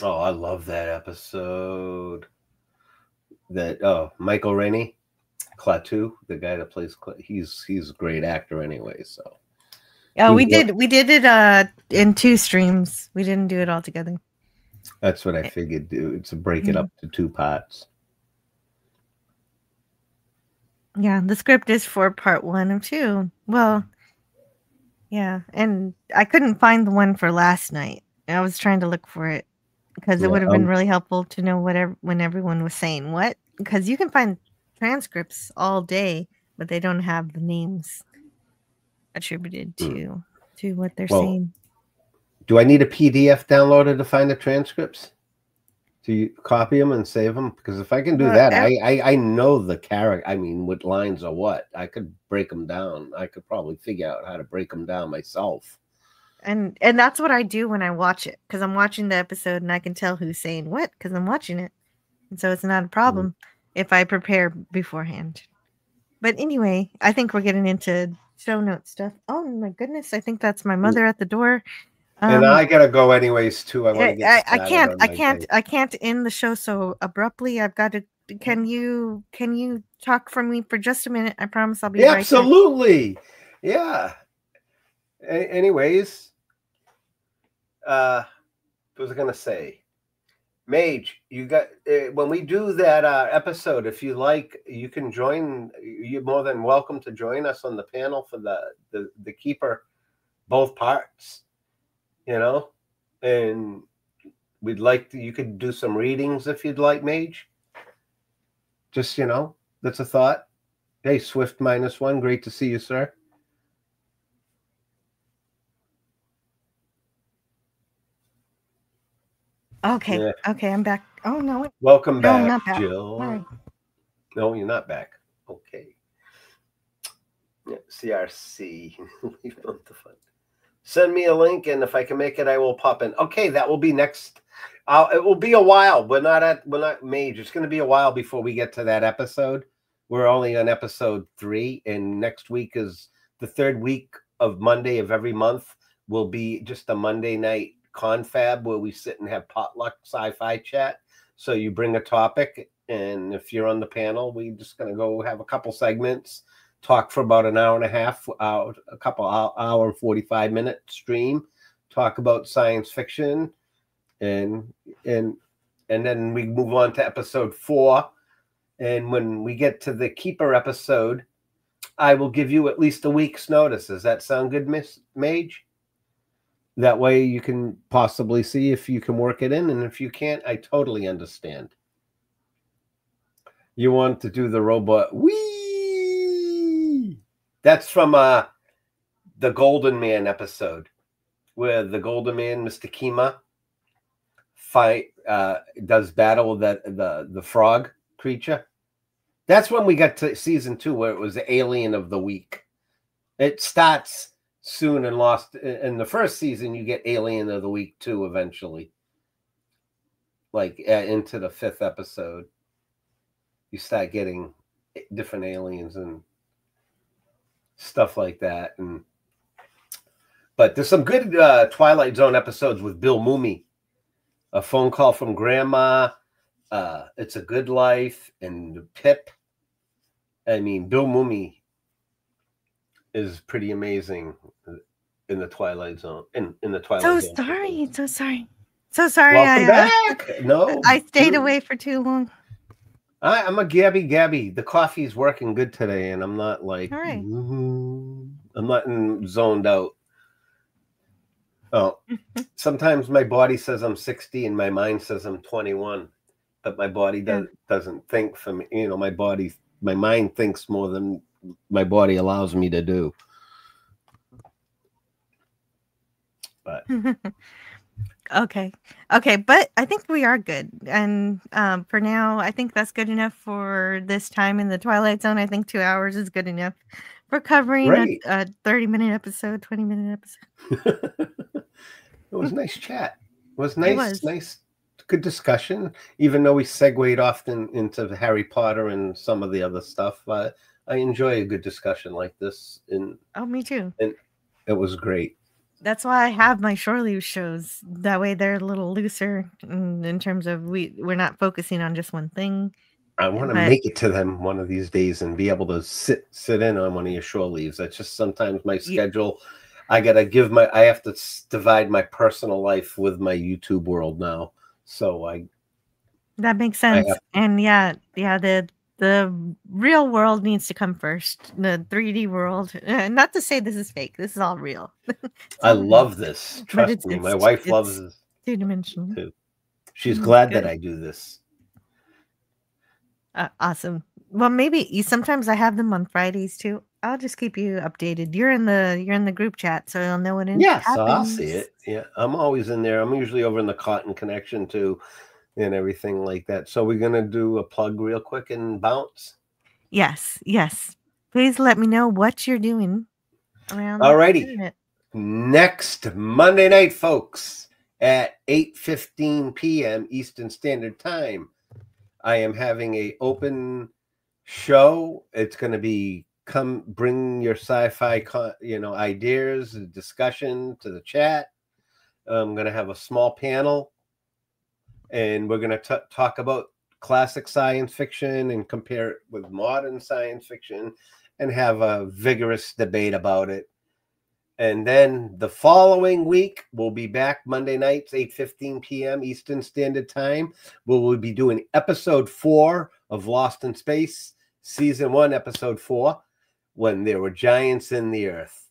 Oh, I love that episode. Michael Rainey, Klaatu, the guy that plays he's a great actor anyway. So we did it in 2 streams. We didn't do it all together. That's what I figured. To break it up to 2 parts. Yeah, the script is for part 1 of 2. Well, yeah, and I couldn't find the one for last night. I was trying to look for it because it would have been really helpful to know when everyone was saying what. Because you can find transcripts all day, but they don't have the names attributed to what they're saying. Do I need a PDF downloaded to find the transcripts? Do you copy them and save them? Because if I can do that, I know the character. I mean, what lines are what. I could break them down. I could probably figure out how to break them down myself. And that's what I do when I watch it, because I'm watching the episode and I can tell who's saying what because I'm watching it. And so it's not a problem if I prepare beforehand. But anyway, I think we're getting into show note stuff. Oh my goodness, I think that's my mother at the door. And I gotta go anyways too. I can't end the show so abruptly. I've got to. Can you talk for me for just a minute? I promise I'll be right absolutely. Yeah. Anyways, What was I gonna say? Mage, you got when we do that episode, if you like, you can join. You're more than welcome to join us on the panel for the keeper, both parts. You know, and we'd like to. You could do some readings if you'd like, Mage. Just that's a thought. Hey, Swift -1, great to see you, sir. Okay. Yeah. Okay, I'm back. Oh no. Welcome No, I'm back, not back. Jill. Why? No, you're not back. Okay. Yeah, CRC. Leave on the fun. Send me a link, and if I can make it, I will pop in. Okay, that will be next. It will be a while. We're not Mage. It's going to be a while before we get to that episode. We're only on episode 3, and next week is the 3rd week of Monday of every month. Will be just a Monday night confab where we sit and have potluck sci-fi chat. So you bring a topic, and if you're on the panel, we're just going to go have a couple segments, talk for about an hour and a half, hour and 45-minute stream, talk about science fiction, and then we move on to episode 4. And when we get to the Keeper episode, I will give you at least a week's notice. Does that sound good, Miss Mage? That way you can possibly see if you can work it in. And if you can't, I totally understand. You want to do the robot. Whee! That's from the Golden Man episode, where the Golden Man, Mr. Kima, does battle with the frog creature. That's when we got to season 2, where it was the alien of the week. It starts soon and lost in the first season. You get alien of the week 2 eventually, like into the 5th episode. You start getting different aliens and stuff like that. But there's some good Twilight Zone episodes with Bill Mooney. A Phone Call from Grandma, It's a Good Life, and Pip. I mean, Bill Mooney is pretty amazing in the Twilight Zone. In the Twilight Zone. So sorry. Welcome back. No, I stayed away for too long. I'm a Gabby. The coffee's working good today, and I'm not like, all right. I'm not zoned out. Oh, sometimes my body says I'm 60 and my mind says I'm 21, but my body doesn't think for me. My mind thinks more than my body allows me to do. But Okay, but I think we are good, and for now, I think that's good enough for this time in the Twilight Zone. I think 2 hours is good enough for covering a 30-minute episode, 20-minute episode. It was nice chat. It was nice, good discussion. Even though we segued often into Harry Potter and some of the other stuff, I enjoy a good discussion like this. Oh, me too. And it was great. That's why I have my shore leave shows. That way they're a little looser in terms of we're not focusing on just one thing. I want to make it to them one of these days and be able to sit in on one of your shore leaves. That's just sometimes my schedule. I have to divide my personal life with my YouTube world now. So that makes sense. And the real world needs to come first. The 3D world. Not to say this is fake. This is all real. I love this. Trust me. My wife loves this. 2-dimensional too. She's glad that I do this. Awesome. Well, maybe sometimes I have them on Fridays too. I'll just keep you updated. You're in the group chat, so you'll know what happens. So I'll see it. Yeah, I'm always in there. I'm usually over in the Cotton Connection too, and everything like that. So we're gonna do a plug real quick and bounce. Yes. Please let me know what you're doing around. Alrighty. Next Monday night, folks, at 8:15 p.m. Eastern Standard Time, I am having a open show. It's going to be come bring your sci-fi ideas, discussion to the chat. I'm going to have a small panel, and we're going to talk about classic science fiction and compare it with modern science fiction and have a vigorous debate about it. And then the following week, we'll be back Monday nights, 8:15 p.m. Eastern Standard Time, where we'll be doing episode 4 of Lost in Space, season 1, episode 4, When There Were Giants in the Earth.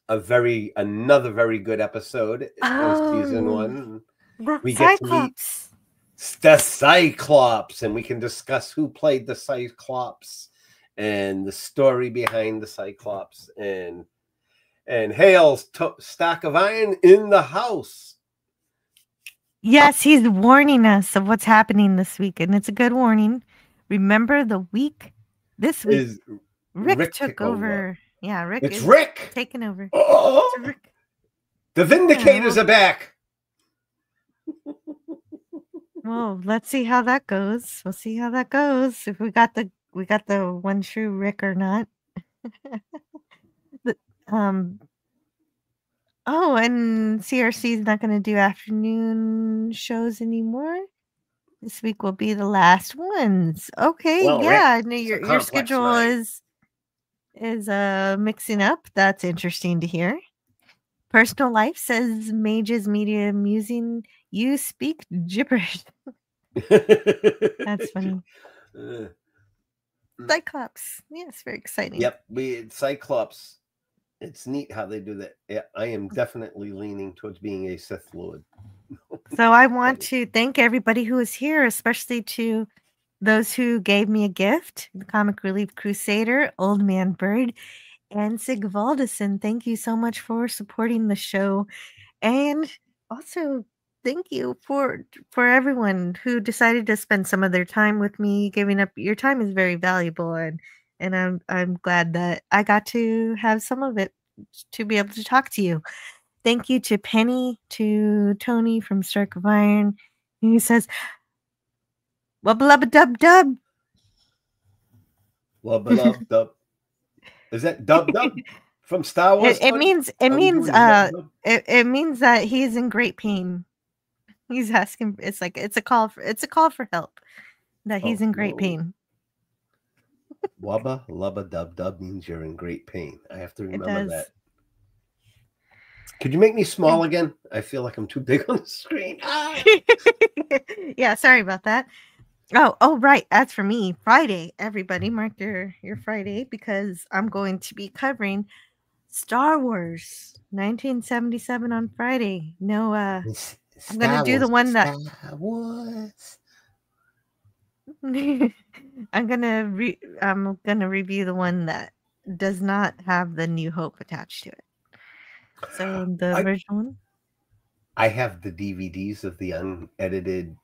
Another very good episode of season 1. We get to meet the Cyclops, and we can discuss who played the Cyclops and the story behind the Cyclops, and Hale's stack of iron in the house. Yes, he's warning us of what's happening this week, and it's a good warning. Remember this week, Rick took over. Yeah, Rick It's is Rick taking over. Oh, It's Rick. the Vindicators are back. Well, let's see how that goes. We'll see how that goes. If we got the one true Rick or not. Oh, and CRC is not going to do afternoon shows anymore. This week will be the last ones. Okay, Well, yeah, Rick, I know it's a your complex schedule mind. is mixing up. That's interesting to hear. Personal life says Mage's media musing. You speak gibberish. That's funny. Cyclops. Yes, very exciting. Yep, Cyclops. It's neat how they do that. Yeah, I am definitely leaning towards being a Sith Lord. So I want to thank everybody who is here, especially to those who gave me a gift, the Comic Relief Crusader, Old Man Bird, and Sigvaldison. Thank you so much for supporting the show. And also thank you for everyone who decided to spend some of their time with me. Giving up your time is very valuable, and I'm glad that I got to have some of it to be able to talk to you. Thank you to Penny, to Tony from Stark of Iron, who says, "Wubba-lubba-dub-dub." Wubba-lub-dub. Is that dub-dub from Star Wars? It means it means that he's in great pain. He's asking. It's a call for help. That he's in great pain. Wubba-lubba-dub-dub means you're in great pain. I have to remember that. Could you make me small again? I feel like I'm too big on the screen. Yeah, sorry about that. Oh, right. That's for me. Friday, everybody, mark your Friday, because I'm going to be covering Star Wars 1977 on Friday. No, I'm going to do the one that Star Wars. I'm gonna review the one that does not have the New Hope attached to it. So the original one. I have the DVDs of the unedited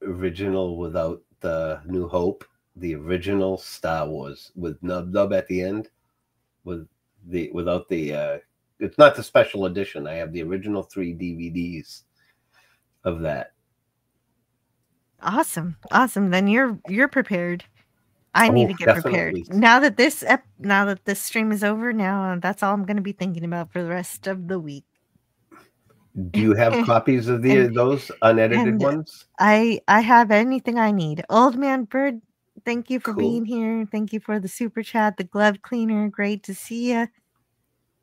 original without the New Hope, the original Star Wars with Nub at the end, without the it's not the special edition. I have the original 3 DVDs of that. Awesome. Then you're prepared. I need to get prepared. Now that this stream is over, now that's all I'm going to be thinking about for the rest of the week. Do you have copies of those unedited ones? I have anything I need. Old Man Bird, thank you for being here. Thank you for the super chat. The glove cleaner, great to see you.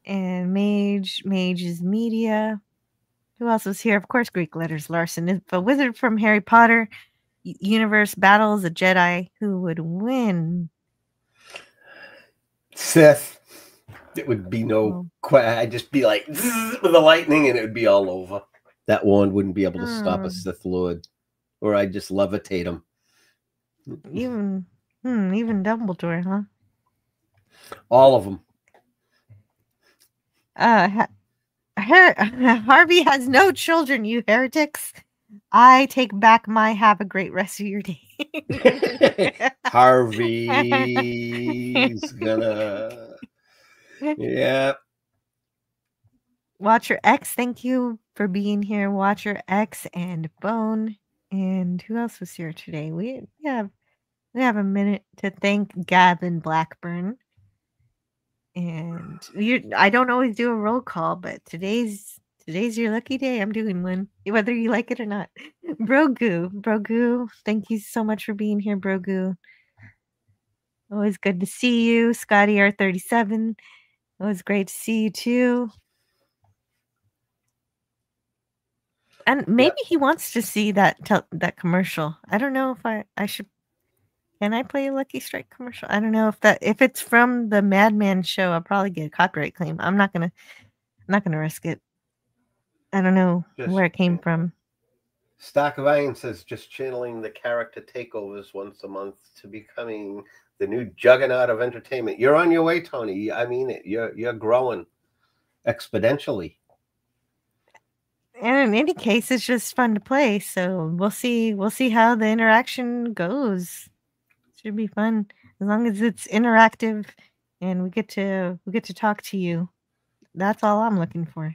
And Mage's media. Who else was here? Of course, Greek letters. Larson is a wizard from Harry Potter. Universe battles a Jedi. Who would win? Sith. It would be I'd just be like with the lightning, and it would be all over. That wand wouldn't be able to stop a Sith Lord, or I'd just levitate him. Even Dumbledore, huh? All of them. Harvey has no children, you heretics. I take back my have a great rest of your day. Harvey's gonna... Yeah. Watcher X, thank you for being here. Watcher X and Bone. And who else was here today? We have a minute to thank Gavin Blackburn. And I don't always do a roll call, but today's your lucky day. I'm doing one, whether you like it or not. Brogu, thank you so much for being here, Brogu. Always good to see you. Scotty R37. It was great to see you too. And maybe he wants to see that that commercial. I don't know if I should. Can I play a Lucky Strike commercial? I don't know if it's from the Madman show. I'll probably get a copyright claim. I'm not gonna risk it. I don't know where it came from. Stock of Iron says just channeling the character takeovers once a month to becoming the new juggernaut of entertainment. You're on your way, Tony. I mean it. You're growing exponentially. And in any case, it's just fun to play. So we'll see how the interaction goes. Should be fun as long as it's interactive and we get to talk to you. That's all I'm looking for.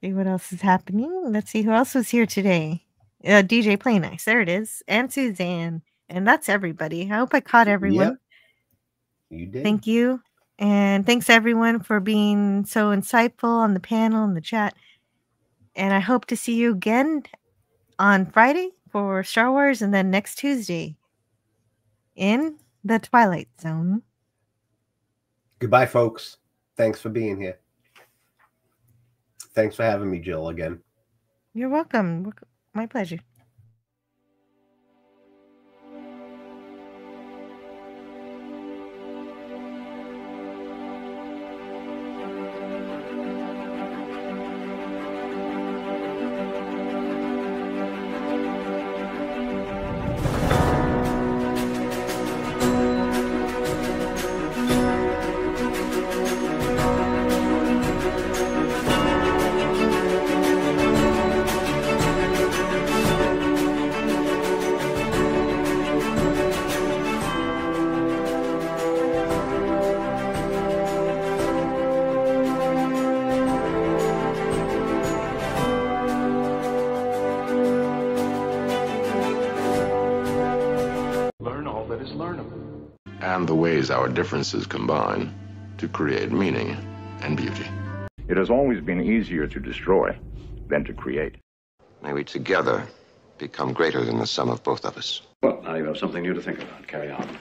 See what else is happening. Let's see who else was here today. DJ Play Nice, there it is, and Suzanne, and that's everybody. I hope I caught everyone. Yep. You did. Thank you, and thanks everyone for being so insightful on the panel and the chat. And I hope to see you again on Friday for Star Wars, and then next Tuesday in the Twilight Zone. Goodbye, folks. Thanks for being here. Thanks for having me, Jill, again. You're welcome. My pleasure. And the ways our differences combine to create meaning and beauty. It has always been easier to destroy than to create. May we together become greater than the sum of both of us. Well, now you have something new to think about. Carry on.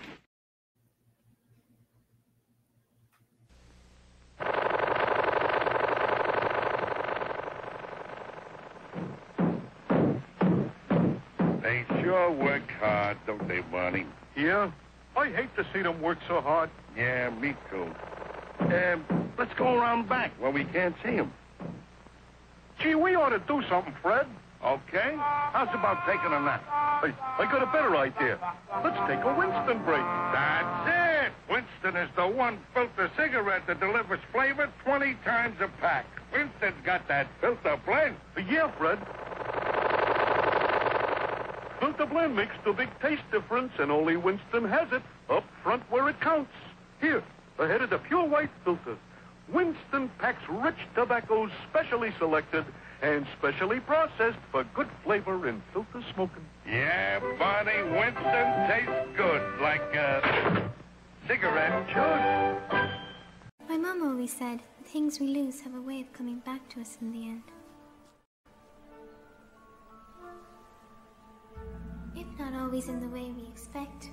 They sure work hard, don't they, Barney? Yeah? I hate to see them work so hard. Yeah, me too. Let's go around back where we can't see them. Gee, we ought to do something, Fred. Okay. How's about taking a nap? I got a better idea. Let's take a Winston break. That's it. Winston is the one filter cigarette that delivers flavor 20 times a pack. Winston's got that filter blend. Yeah, Fred. Filter blend makes the big taste difference, and only Winston has it up front where it counts. Here, ahead of the pure white filter. Winston packs rich tobaccos specially selected and specially processed for good flavor in filter smoking. Yeah, Barney, Winston tastes good, like a cigarette should. My mum always said, the things we lose have a way of coming back to us in the end. If not always in the way we expect.